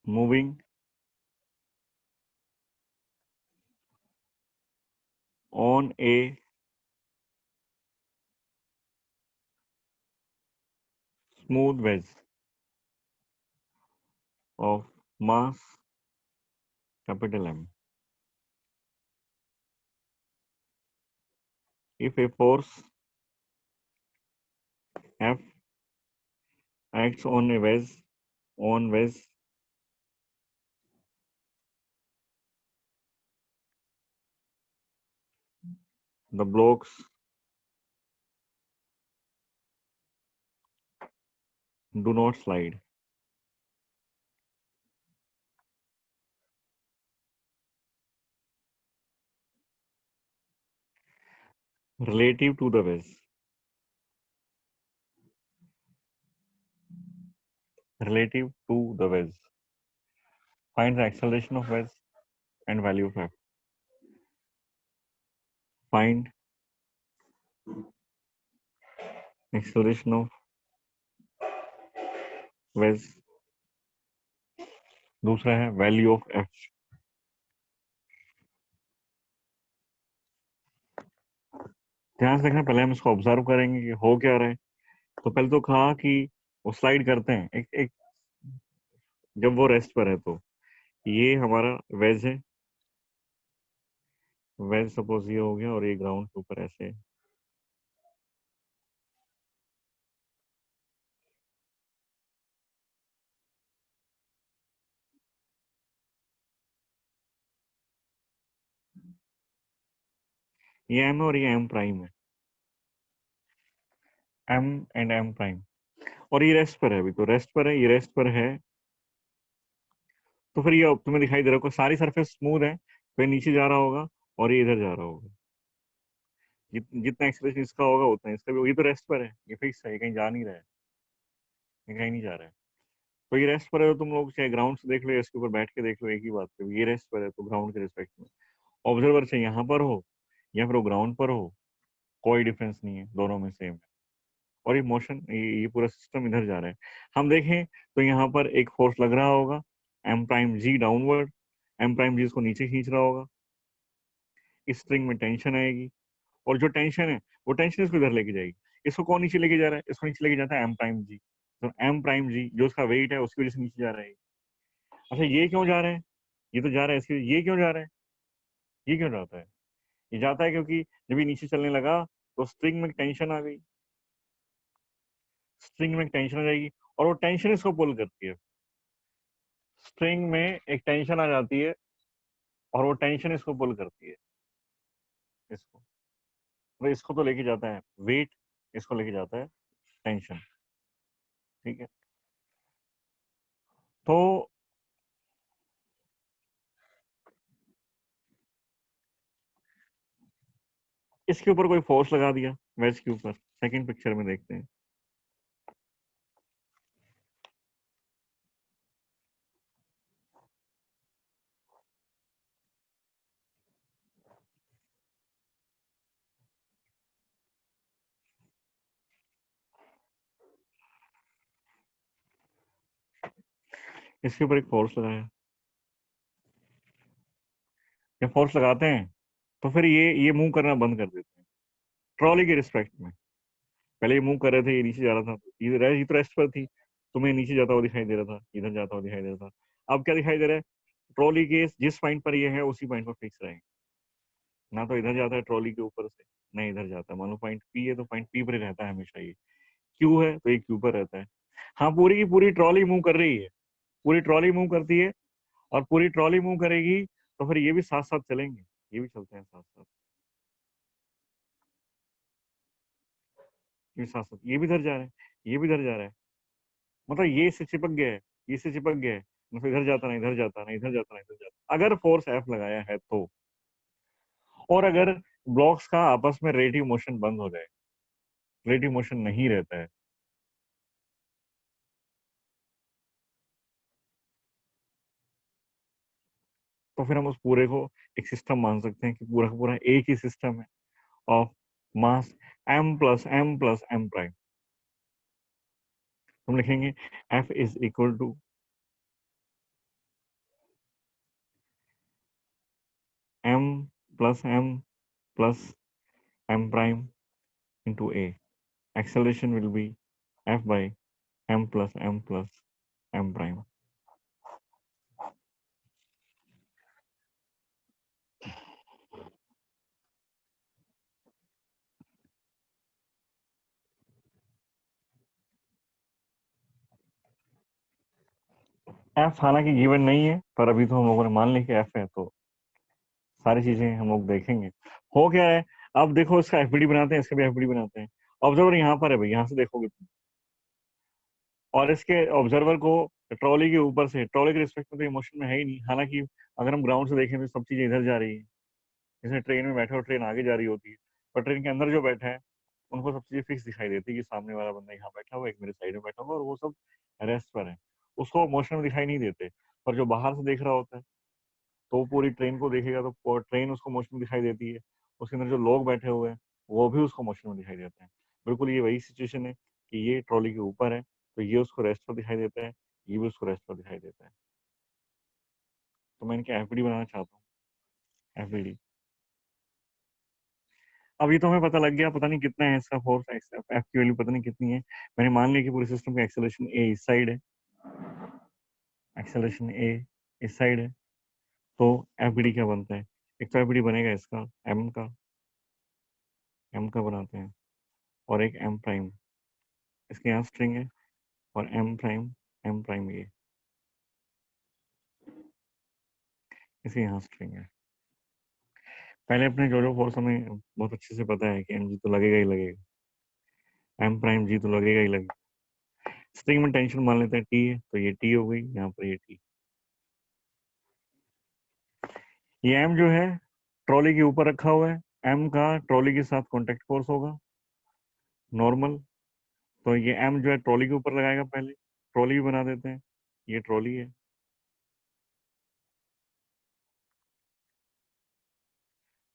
moving on a smooth wedge of mass capital M. If a force F acts on a wedge, the blocks do not slide. Relative to the wedge. Relative to the wedge. Find the acceleration of wedge and value of F. Find acceleration of wedge. दूसरा है वैल्यू ऑफ एफ। ध्यान से देखना, पहले हम इसको ऑब्जर्व करेंगे कि हो क्या रहा है। तो पहले तो कहा कि वो स्लाइड करते हैं एक एक, जब वो रेस्ट पर है तो ये हमारा वेज है, वेज सपोज ये हो गया और ये ग्राउंड के ऊपर ऐसे है। ये एम है और ये एम प्राइम है, एम एंड एम प्राइम। और ये रेस्ट पर है, अभी तो रेस्ट पर है, ये रेस्ट पर है। तो फिर ये तुम्हें दिखाई दे रहा होगा सारी सरफेस स्मूथ है, तो ये नीचे जा रहा होगा और ये इधर जा रहा होगा। जितना एक्सलेशन इसका होगा उतना इसका भी होगा। ये तो रेस्ट पर है, ये फिक्स है, ये कहीं जा नहीं रहा है, ये कहीं नहीं जा रहा है। तो ये रेस्ट पर है तो तुम लोग चाहे ग्राउंड से देख लो या इसके ऊपर बैठ के देख लो, एक ही बात है। ये रेस्ट पर है तो ग्राउंड के रिस्पेक्ट में ऑब्जर्वर चाहे यहाँ पर हो या फिर वो ग्राउंड पर हो, कोई डिफरेंस नहीं है, दोनों में सेम है। और ये मोशन, ये पूरा सिस्टम इधर जा रहा है। हम देखें तो यहाँ पर एक फोर्स लग रहा होगा, एम प्राइम जी डाउनवर्ड, एम प्राइम जी इसको नीचे खींच रहा होगा, इस स्ट्रिंग में टेंशन आएगी और जो टेंशन है वो टेंशन इसको इधर लेके जाएगी। इसको कौन नीचे लेके जा रहा है? इसको नीचे लेके जाता है एम प्राइम जी। तो एम प्राइम जी जो उसका वेट है उसकी वजह से नीचे जा रहा है। अच्छा ये क्यों जा रहा है? ये तो जा रहा है इसके, ये क्यों जा रहा है? ये क्यों जाता है? ये जाता है क्योंकि जब ये नीचे चलने लगा तो स्ट्रिंग में टेंशन आ गई, स्ट्रिंग में टेंशन आ जाएगी और वो टेंशन इसको पुल करती है। स्ट्रिंग में एक टेंशन आ जाती है और वो टेंशन इसको पुल करती है, इसको। तो इसको तो लेके जाता है वेट, इसको लेके जाता है टेंशन, ठीक है। तो इसके ऊपर कोई फोर्स लगा दिया वेज के ऊपर, सेकंड पिक्चर में देखते हैं। इसके ऊपर एक फोर्स लगाया, जब फोर्स लगाते हैं तो फिर ये मूव करना बंद कर देते हैं ट्रॉली के रिस्पेक्ट में। पहले ये मूव कर रहे थे, ये नीचे जा रहा था, ये तो रेस्ट पर थी, तुम्हें नीचे जाता हुआ दिखाई दे रहा था, इधर जाता हुआ दिखाई दे रहा था। अब क्या दिखाई दे रहा है, ट्रॉली के जिस पॉइंट पर ये है उसी पॉइंट पर फिक्स रहेगा, ना तो इधर जाता है ट्रॉली के ऊपर से, ना इधर जाता है। मान लो पॉइंट पी है तो पॉइंट पी पर ही रहता है हमेशा ये। क्यू है तो ये क्यू पर रहता है। हाँ, पूरी की पूरी ट्रॉली मूव कर रही है, पूरी ट्रॉली मूव करती है, और पूरी ट्रॉली मूव करेगी तो फिर ये भी साथ साथ चलेंगे, ये भी चलते हैं साथ साथ, ये भी साथ साथ, ये भी इधर जा रहा है, ये भी इधर जा रहा है। मतलब ये इससे चिपक गया है, ये इससे चिपक गया है, मतलब इधर जाता ना इधर जाता ना इधर जाता ना इधर जाता, अगर फोर्स एफ लगाया है तो। और अगर ब्लॉक्स का आपस में रेडियो मोशन बंद हो जाए, रेडियो मोशन नहीं रहता है, तो फिर हम उस पूरे को एक सिस्टम मान सकते हैं कि पूरा का पूरा एक ही सिस्टम है ऑफ मास m प्राइम। हम लिखेंगे F is equal to m plus m prime into a. Acceleration will be F by m plus m prime. F हालांकि गिवन नहीं है, पर अभी तो हम लोगों ने मान लिया कि F है, तो सारी चीजें हम लोग देखेंगे। हो क्या है, अब देखो इसका एफबीडी बनाते हैं, इसका भी एफबीडी बनाते हैं। ऑब्जर्वर यहाँ पर है भाई, यहाँ से देखोगे तुम, और इसके ऑब्जर्वर को ट्रॉली के ऊपर से, ट्रॉली के रिस्पेक्ट में तो इमोशन में है ही नहीं। हालांकि अगर हम ग्राउंड से देखें तो सब चीजें इधर जा रही है, जैसे ट्रेन में बैठे और ट्रेन आगे जा रही होती है, पर ट्रेन के अंदर जो बैठा है उनको सब चीजें फिक्स दिखाई देती है कि सामने वाला बंदा यहाँ बैठा हुआ है, एक मेरे साइड में बैठा हुआ, और वो सब रेस्ट पर है, उसको मोशन में दिखाई नहीं देते। पर जो बाहर से देख रहा होता है तो वो पूरी ट्रेन को देखेगा तो ट्रेन उसको मोशन में दिखाई देती है, उसके अंदर जो लोग बैठे हुए हैं वो भी उसको मोशन में दिखाई देते हैं। बिल्कुल ये वही सिचुएशन है कि ये ट्रॉली के ऊपर है तो ये उसको रेस्ट पर दिखाई देता है, ये भी उसको रेस्ट पर दिखाई देता है। तो मैं इनके एफबीडी बनाना चाहता हूँ, एफबीडी। अब ये तो हमें पता लग गया, पता नहीं कितना है इसका फोर्स, एफ की वैल्यू पता नहीं कितनी है। मैंने मान लिया कि पूरे सिस्टम का एक्सेलरेशन ए इस साइड है, एक्सेलरेशन ए इस साइड है, तो एफबीडी क्या बनता है, एक तो एफबीडी बनेगा इसका एम का बनाते हैं, और एक एम प्राइम, इसके यहाँ स्ट्रिंग है, और एम प्राइम ये इसके यहाँ स्ट्रिंग है। पहले अपने जो जो फोर्स हमें बहुत अच्छे से पता है कि एम जी तो लगेगा ही लगेगा, एम प्राइम जी तो लगेगा ही लगेगा। स्ट्रिंग में टेंशन मान लेते हैं टी है, तो ये टी हो गई, यहाँ पर ये टी। ये एम जो है ट्रॉली के ऊपर रखा हुआ है, एम का ट्रॉली के साथ कांटेक्ट फोर्स होगा नॉर्मल, तो ये एम जो है ट्रॉली के ऊपर लगाएगा, पहले ट्रॉली भी बना देते हैं, ये ट्रॉली है,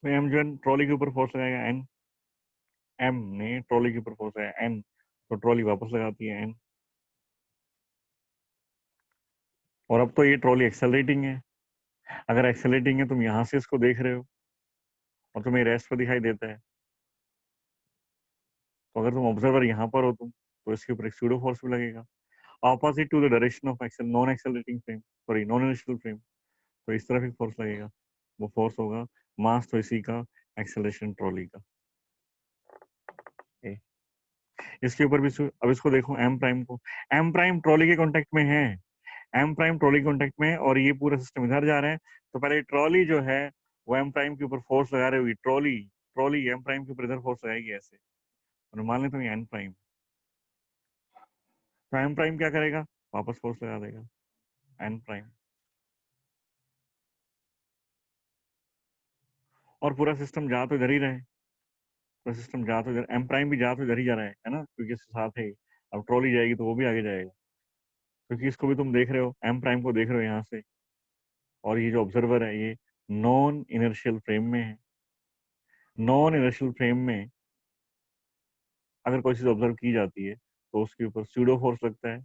तो एम जो है ट्रॉली के ऊपर फोर्स लगाएगा एन, एम ने ट्रॉली के ऊपर फोर्स लगाया एन, तो ट्रॉली वापस लगाती है एन। और अब तो ये ट्रॉली एक्सेलरेटिंग है, अगर एक्सेलरेटिंग है तुम यहाँ से इसको देख रहे हो और तुम्हें रेस्ट पर दिखाई देता है, तो अगर तुम ऑब्जर्वर यहाँ पर हो तुम, तो इसके ऊपर एक सूडो फोर्स भी लगेगा, opposite to the direction of accel non accelerating frame, sorry non inertial frame, तो इस तरफ एक फोर्स लगेगा, वो फोर्स होगा मास तो इसी का, एक्सेलरेशन ट्रॉली का। ए। इसके ऊपर भी अब इसको देखो एम प्राइम को, एम प्राइम ट्रॉली के कांटेक्ट में है, एम प्राइम ट्रॉली कांटेक्ट में है, और ये पूरा सिस्टम इधर जा रहा है, तो पहले ट्रॉली जो है वो एम प्राइम के ऊपर फोर्स लगा रही होगी, ट्रॉली ट्रॉली एम प्राइम के ऊपर इधर फोर्स लगाएगी ऐसे, और मान लेते हैं एन प्राइम, तो एम प्राइम क्या करेगा, वापस फोर्स लगा देगा एन प्राइम, और पूरा सिस्टम जा तो इधर ही रहे, तो सिस्टम जा तो एम प्राइम भी जा तो इधर ही जा रहा है ना, क्योंकि इसके साथ है। अब ट्रॉली जाएगी तो वो भी आगे जाएगा, क्योंकि इसको भी तुम देख रहे हो, एम प्राइम को देख रहे हो यहाँ से, और ये जो ऑब्जर्वर है ये नॉन इनर्शियल फ्रेम में है। नॉन इनर्शियल फ्रेम में अगर कोई चीज ऑब्जर्व की जाती है तो उसके ऊपर स्यूडो फोर्स लगता है,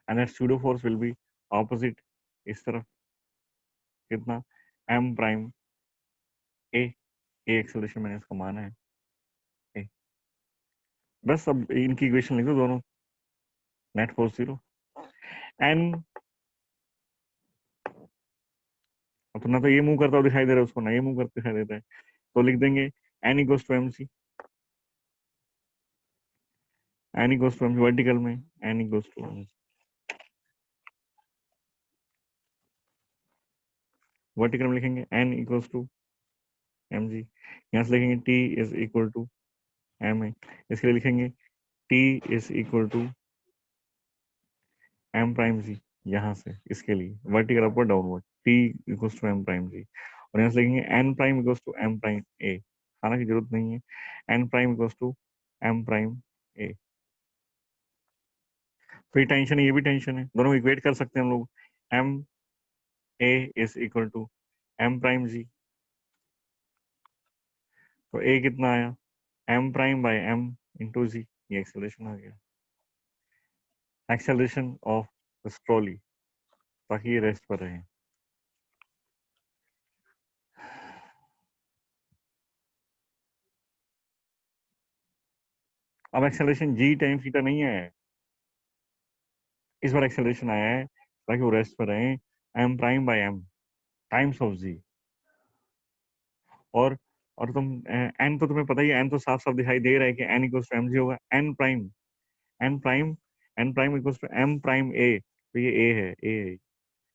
and that pseudo force will B opposite इस तरफ, कितना, एम प्राइम ए, ए एक्सेलरेशन मैंने इसका माना है ए। बस अब इनकी इक्वेशन लिख दो दोनों, नेट फोर्स 0 एन, तो ना तो ये मूव करता हुआ दिखाई दे रहा है उसको, ना ये मूव करते दिखाई देता है, तो लिख देंगे N equals to M C, N equals to M C vertical में, एन इक्वल्स टू वर्टिकल में लिखेंगे N equals to M G, यहाँ से लिखेंगे T is equal to M A, इसके लिए लिखेंगे T is equal to M prime G, यहाँ से इसके लिए vertical upward downward T equals to M prime G, और यहाँ से लिखेंगे N prime equals to M prime ए, हालांकि जरूरत नहीं है, N prime equals to M prime A. तो ये टेंशन है, ये भी टेंशन है, दोनों इक्वेट कर सकते हैं हम लोग, M A is equal to M prime G, तो ए कितना आया, M prime by M into G, ये एक्सेलरेशन आ गया, एक्सेलरेशन ऑफ ट्रॉली, ताकि ये रेस्ट पर रहे। अब एक्सेलरेशन जी टाइम थीटा नहीं है, इस बार एक्सेलरेशन आया है ताकि वो रेस्ट पर रहे, M prime by M times of G, और तुम एन तो तुम्हें पता ही है, एन तो साफ साफ दिखाई दे रहा है कि N equals to M G होगा, N prime, N prime, N prime equals to M prime A, तो ये ए है, ए है,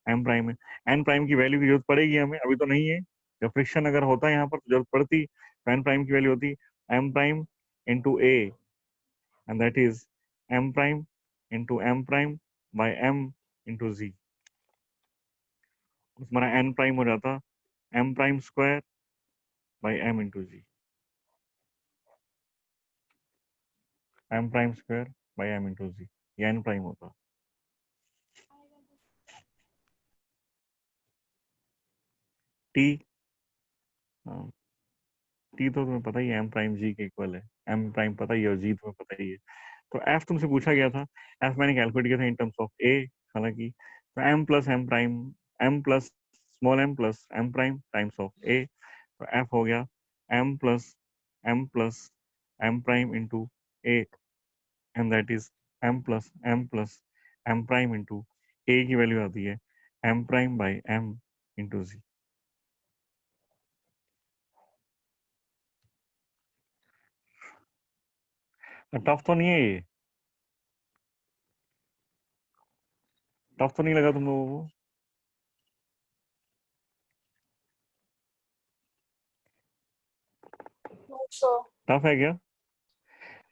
एम प्राइम है, एन प्राइम की वैल्यू की जरूरत पड़ेगी हमें, अभी तो नहीं है, जब फ्रिक्शन अगर होता है यहाँ पर तो जरूरत पड़ती, तो एन प्राइम की वैल्यू होती M prime into A, and that is M prime into M prime by M into G, तुम्हारा एन प्राइम हो जाता M prime square by M into G, M prime square by M into G, ये एन प्राइम होता। टी, टी तो तुम्हें पता ही है एम प्राइम जी के इक्वल है, एम प्राइम पता ही है और जी तुम्हें पता ही है, तो एफ तुमसे पूछा गया था, एफ मैंने कैलकुलेट किया था इन टर्म्स ऑफ ए, हालांकि तो M plus M prime, M plus small M plus M prime times of ए, तो एफ हो गया M plus M prime into A, and that is M plus M prime into ए की वैल्यू आती है M prime by M into ji. Tough तो नहीं है ये, टफ तो नहीं लगा तुम लोगों को? सो टफ है क्या?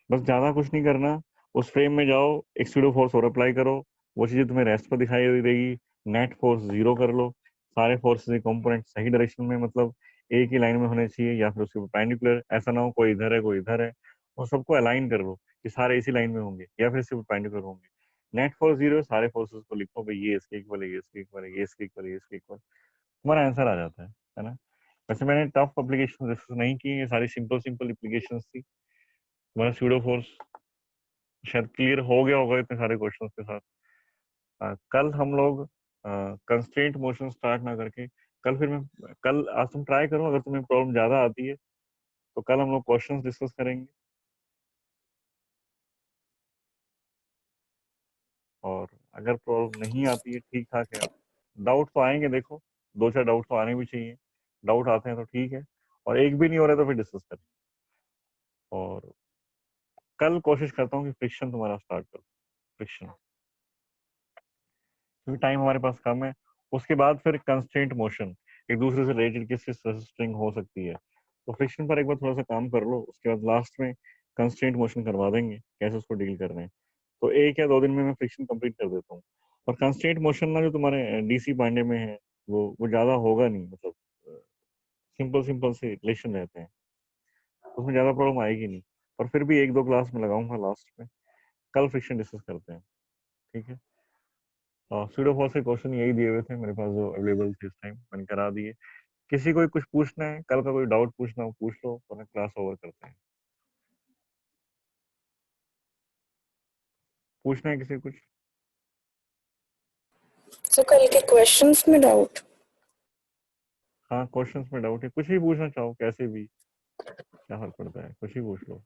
बस ज्यादा कुछ नहीं करना, उस फ्रेम में जाओ, एक स्यूडो फोर्स और अप्लाई करो, वो चीजें तुम्हें रेस्ट पर दिखाई देगी, नेट फोर्स 0 कर लो, सारे फोर्सेस कंपोनेंट सही डायरेक्शन में, मतलब एक ही लाइन में होने चाहिए या फिर उसके परपेंडिकुलर, ऐसा ना हो कोई इधर है कोई इधर है, और सबको अलाइन कर लो कि सारे इसी लाइन में होंगे या फिर इसके परपेंडिकुलर होंगे। नेट फोर्स 0 है, सारे फोर्सेस को लिखो भाई, ये इसके इक्वल है, ये इसके इक्वल है, ये इसके इक्वल है, ये इसके इक्वल, तुम्हारा आंसर आ जाता है ना। वैसे मैंने टफ एप्लीकेशन डिस्कस नहीं की, ये सारी सिंपल सिंपल एप्लीकेशन थी। तुम्हारा स्यूडो फोर्स शायद क्लियर हो गया होगा इतने सारे क्वेश्चंस के साथ। कल हम लोग कंस्ट्रेंट मोशन स्टार्ट ना करके, कल फिर मैं, कल आज तुम ट्राई करो, अगर तुम्हें प्रॉब्लम ज्यादा आती है तो कल हम लोग क्वेश्चंस डिस्कस करेंगे, और अगर प्रॉब्लम नहीं आती है, ठीक ठाक है, डाउट तो आएंगे, देखो 2-4 डाउट तो आने भी चाहिए, डाउट आते हैं तो ठीक है, और एक भी नहीं हो रहा तो फिर डिस्कस करें, और कल कोशिश करता हूँ कि फ्रिक्शन तुम्हारा स्टार्ट करो, फ्रिक्शन, क्योंकि टाइम हमारे पास कम है। उसके बाद फिर कंस्ट्रेंट मोशन, एक दूसरे से रिलेटेड किस किस स्ट्रिंग हो सकती है, तो फ्रिक्शन पर एक बार थोड़ा सा काम कर लो, उसके बाद लास्ट में कंस्ट्रेंट मोशन करवा देंगे, कैसे उसको डील करना है। तो 1 या 2 दिन में मैं फ्रिक्शन कंप्लीट कर देता हूँ, और कंस्ट्रेंट मोशन ना जो तुम्हारे डीसी पांडे में है, वो ज्यादा होगा नहीं, मतलब सिंपल सिंपल से रिलेशन रहते हैं, उसमें ज्यादा प्रॉब्लम आएगी नहीं, पर फिर भी 1-2 क्लास में लगाऊंगा लास्ट में। कल फ्रिक्शन डिस्कस करते हैं, ठीक है। स्यूडो फॉल्स के क्वेश्चन यही दिए हुए थे मेरे पास जो अवेलेबल थे इस टाइम, मैंने करा दिए। किसी को कुछ पूछना है, कल का कोई डाउट पूछना हो पूछ लो, वरना क्लास ओवर करते हैं। पूछना है किसी को कुछ? सो कल के क्वेश्चंस में डाउट? हाँ, क्वेश्चंस में डाउट है, कुछ भी पूछना चाहो, कैसे भी, क्या फर्क पड़ता है, कुछ ही पूछ लो।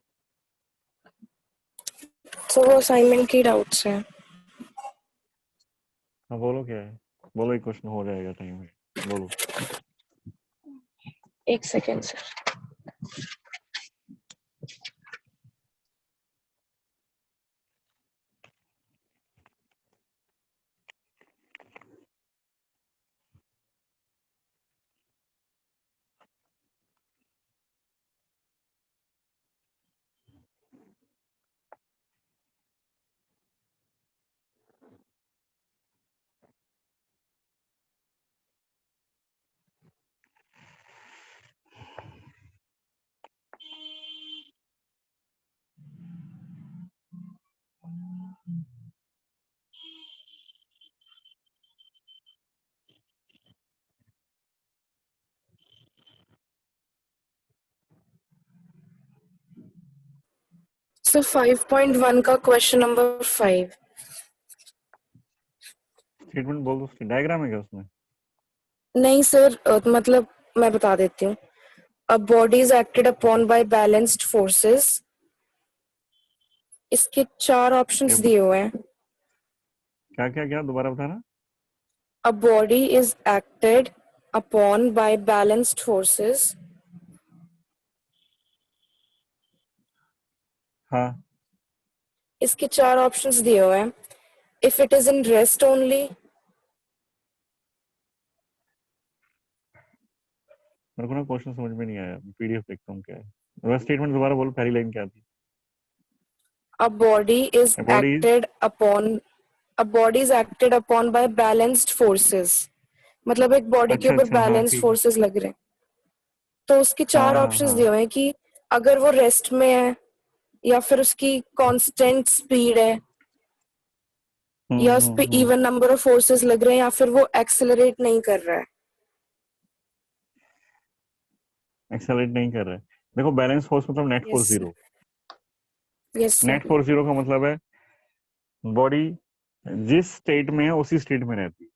सो वो असाइनमेंट की डाउट्स हैं। हाँ बोलो, क्या है, बोलो, एक क्वेश्चन हो जाएगा, टाइम है, बोलो। एक सेकेंड सर। सर 5.1 का क्वेश्चन नंबर 5। स्टेटमेंट बोल दो, डायग्राम है क्या उसमें? नहीं सर, मतलब मैं बता देती हूँ। A body is acted upon by balanced forces। इसके 4 ये ऑप्शंस दिए हुए हैं। क्या क्या क्या, दोबारा बताना। A body is acted upon by balanced forces। हाँ, इसके 4 ऑप्शंस दिए हुए हैं। If it is in rest only, मेरे को ना क्वेश्चन समझ में नहीं आया, पीडीएफ देखता हूँ क्या है। बस स्टेटमेंट दोबारा बोलो, पहली लाइन क्या थी? a body is body, acted upon a body is acted upon by balanced forces। मतलब एक बॉडी के अच्छा ऊपर अच्छा, हाँ बैलेंस ठीक है। फोर्सेस लग रहे हैं। तो उसके हाँ 4 हाँ ऑप्शंस हाँ। दिए हुए हैं कि अगर वो रेस्ट में है, या फिर उसकी कांस्टेंट स्पीड है, या उस पे हम्म। इवन नंबर ऑफ फोर्सेस लग रहे हैं, या फिर वो एक्सेलरेट नहीं कर रहा है। एक्सेलरेट नहीं कर रहा है। देखो, बैलेंस फोर्स मतलब net force yes zero. Yes net sir. Force zero का मतलब है बॉडी जिस स्टेट में है उसी स्टेट में रहती है।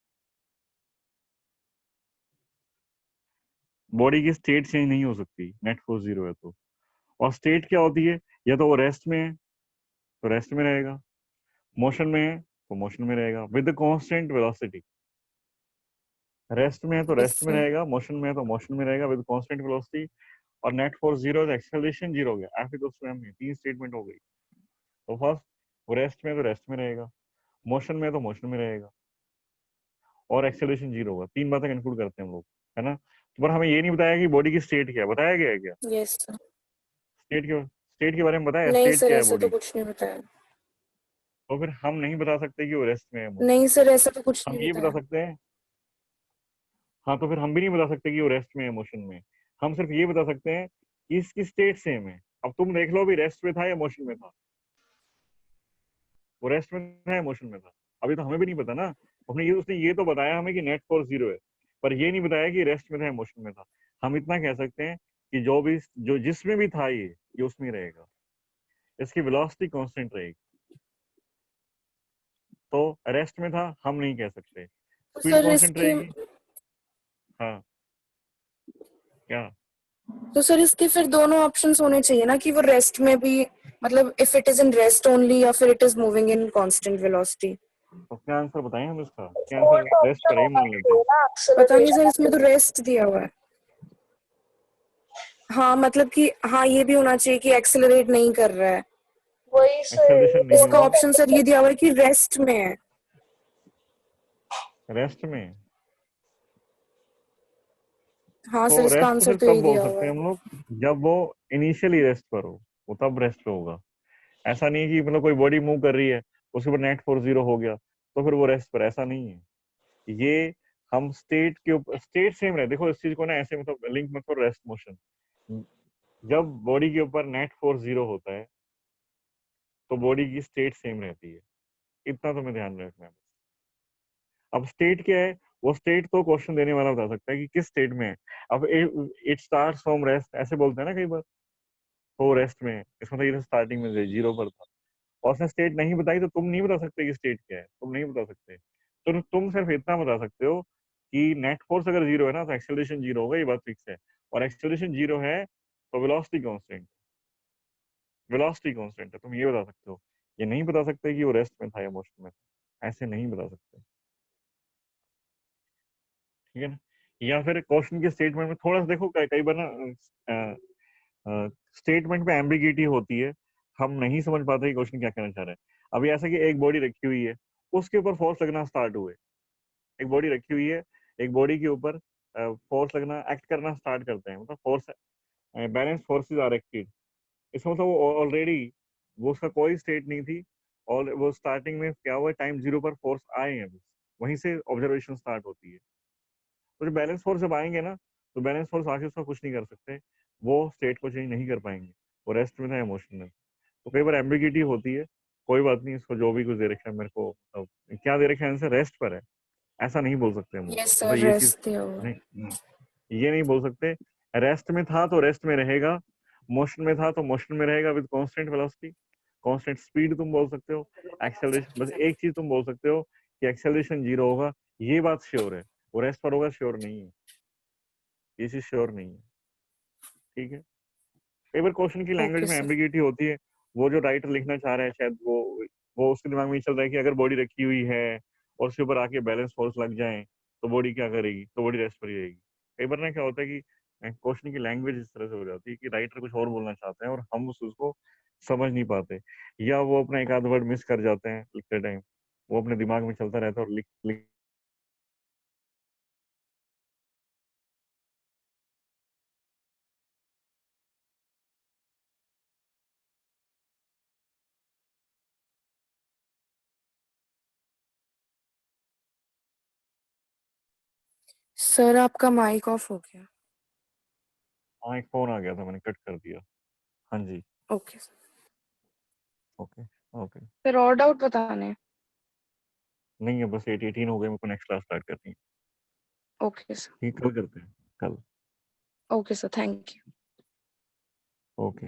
बॉडी की स्टेट चेंज नहीं हो सकती, नेट फोर्स जीरो है तो। और स्टेट क्या होती है? या तो वो रेस्ट में है तो रेस्ट में रहेगा, मोशन में है तो मोशन में रहेगा विद कांस्टेंट वेलोसिटी। रेस्ट में है तो यस रेस्ट में सर। रहेगा, मोशन में है तो मोशन में रहेगा विद कांस्टेंट वेलोसिटी। और net force zero, acceleration zero हो गया, एफ इक्वल्स टू एम में, तीन स्टेटमेंट हो गई। तो फर्स्ट, वो रेस्ट में है तो रेस्ट में रहेगा, मोशन में है तो मोशन में रहेगा, और एक्सेलरेशन जीरो होगा। तीन बातें कंक्लूड करते हैं हम लोग, है ना। तो पर हमें ये नहीं बताया कि बॉडी की स्टेट क्या है, बताया गया है क्या? Yes sir. स्टेट के बारे में बताया, नहीं स्टेट सर, क्या है ऐसा तो बॉडी? कुछ नहीं बताया। तो फिर हम नहीं बता सकते कि वो रेस्ट में है, मोशन नहीं में। सर, ऐसा तो कुछ हम नहीं ये बता बताया। सकते हैं, हाँ, तो फिर हम भी नहीं बता सकते कि वो रेस्ट में है, मोशन में। हम सिर्फ ये बता सकते हैं कि इसकी स्टेट सेम है। अब तुम देख लो अभी रेस्ट में था या मोशन में था, वो रेस्ट में था या मोशन में था, अभी तो हमें भी नहीं पता ना। हमने ये, उसने ये तो बताया हमें कि नेट फोर्स जीरो है, पर ये नहीं बताया कि रेस्ट में था या मोशन में था। हम इतना कह सकते हैं कि जो जिसमें भी था ये उसमें रहेगा, इसकी वेलोसिटी कांस्टेंट रहेगी। तो रेस्ट में था हम नहीं कह सकते, तो स्पीड सर कांस्टेंट इसके रहेगी। हाँ, क्या? तो सर इसके फिर दोनों ऑप्शंस होने चाहिए ना, कि वो रेस्ट में भी, मतलब if it is in rest only, या फिर it is moving in constant velocity. तो क्या आंसर बताएं हम इसका, क्या आंसर? फोर्थ रेस्ट ऑप्शन पर ही होना मान लेते चाहिए हैं। ना, पता नहीं सर, इसमें तो रेस्ट दिया हुआ है। हाँ मतलब कि हाँ, ये भी होना चाहिए कि एक्सेलरेट नहीं कर रहा है। वही सर, एक्सेलरेशन नहीं इसका होगा, ऑप्शन सर ये दिया हुआ है कि रेस्ट में है। रेस्ट में। हाँ तो सर, इसका रेस्ट तो आंसर सिर्फ तो तब यही बोल दिया हुआ सकते हैं है। हम लोग जब वो इनिशियली रेस्ट पर हो, वो तब रेस्ट पे होगा। ऐसा नहीं है कि मतलब कोई बॉडी मूव कर रही है, उसके ऊपर नेट फोर्स जीरो हो गया तो फिर वो रेस्ट पर, ऐसा नहीं है। ये हम स्टेट के ऊपर, स्टेट सेम रहे, देखो इस चीज को ना ऐसे मतलब लिंक मत करो रेस्ट मोशन। जब बॉडी के ऊपर नेट फोर्स 0 होता है तो बॉडी की स्टेट सेम रहती है, इतना तो मैं ध्यान रखना है। अब स्टेट क्या है, वो स्टेट तो क्वेश्चन देने वाला बता सकता है कि किस स्टेट में है। अब इट स्टार्ट्स फ्रॉम रेस्ट ऐसे बोलते हैं ना कई बार, तो रेस्ट में है, इसमें तो ये स्टार्टिंग में 0 पर था और उसने स्टेट नहीं बताई, तो तुम नहीं बता सकते कि स्टेट क्या है, तुम नहीं बता सकते। तो तुम सिर्फ इतना बता सकते हो कि नेट फोर्स अगर 0 है ना तो एक्सेलरेशन 0 होगा, ये बात फिक्स है। और एक्सेलरेशन 0 है तो वेलोसिटी कांस्टेंट है, तुम ये बता सकते हो। ये नहीं बता सकते कि वो रेस्ट में था या मोशन में था, ऐसे नहीं बता सकते, ठीक है ना। या फिर क्वेश्चन के स्टेटमेंट में थोड़ा सा देखो, कई बार ना स्टेटमेंट में एम्बिगिटी होती है, हम नहीं समझ पाते कि क्वेश्चन क्या कहना चाह रहा है। अभी ऐसा कि एक बॉडी रखी हुई है, उसके ऊपर फोर्स लगना स्टार्ट हुए, एक बॉडी रखी हुई है, एक बॉडी के ऊपर फोर्स लगना, एक्ट करना स्टार्ट करते हैं, मतलब force, balance forces are acted. इसका मतलब वो ऑलरेडी, वो उसका कोई स्टेट नहीं थी, और वो स्टार्टिंग में क्या हुआ, टाइम 0 पर फोर्स आए हैं बस, वहीं से ऑब्जर्वेशन स्टार्ट होती है। तो जो बैलेंस फोर्स जब आएंगे ना, तो बैलेंस फोर्स आके उसका कुछ नहीं कर सकते, वो स्टेट को चेंज नहीं कर पाएंगे, वो रेस्ट में था इमोशन में। तो कई बार एम्बिगिटी होती है, कोई बात नहीं, इसको जो भी कुछ दे रखा है मेरे को, क्या दे रखा है आंसर, रेस्ट पर है, ऐसा नहीं बोल सकते हम लोग, यस मतलब सर, ये चीज रेस्ट दिया हुआ। नहीं, ये नहीं बोल सकते। रेस्ट में था तो रेस्ट में रहेगा, मोशन में था तो मोशन में रहेगा with constant velocity, constant speed तुम बोल सकते हो। एक्सेलरेशन, बस एक चीज तुम बोल सकते हो कि एक्सेलरेशन 0 होगा, ये बात श्योर है। वो रेस्ट पर होगा, श्योर नहीं है, ये चीज श्योर नहीं है, ठीक है। कई बार क्वेश्चन की लैंग्वेज ओके में सर। एम्बिगिटी होती है, वो जो राइटर लिखना चाह रहा है शायद वो उसके दिमाग में ये चल रहा है कि अगर बॉडी रखी हुई है और उसके ऊपर आके बैलेंस फोर्स लग जाए तो बॉडी क्या करेगी, तो बॉडी रेस्ट पर ही रहेगी। कई बार ना क्या होता है कि क्वेश्चन की लैंग्वेज इस तरह से हो जाती है कि राइटर कुछ और बोलना चाहते हैं और हम उसको समझ नहीं पाते, या वो अपना एक आध वर्ड मिस कर जाते हैं लिखते टाइम, वो अपने दिमाग में चलता रहता है और लिख लिख सर आपका माइक ऑफ हो गया। हाँ, एक फोन आ गया था, मैंने कट कर दिया। हाँ जी। Okay okay. ओके। सर, और डाउट बताने हैं? नहीं है, बस 8:18 हो गए, मेरे को नेक्स्ट क्लास स्टार्ट करनी है। Okay sir. ठीक, कल करते हैं, कल। Okay sir, thank you. Okay.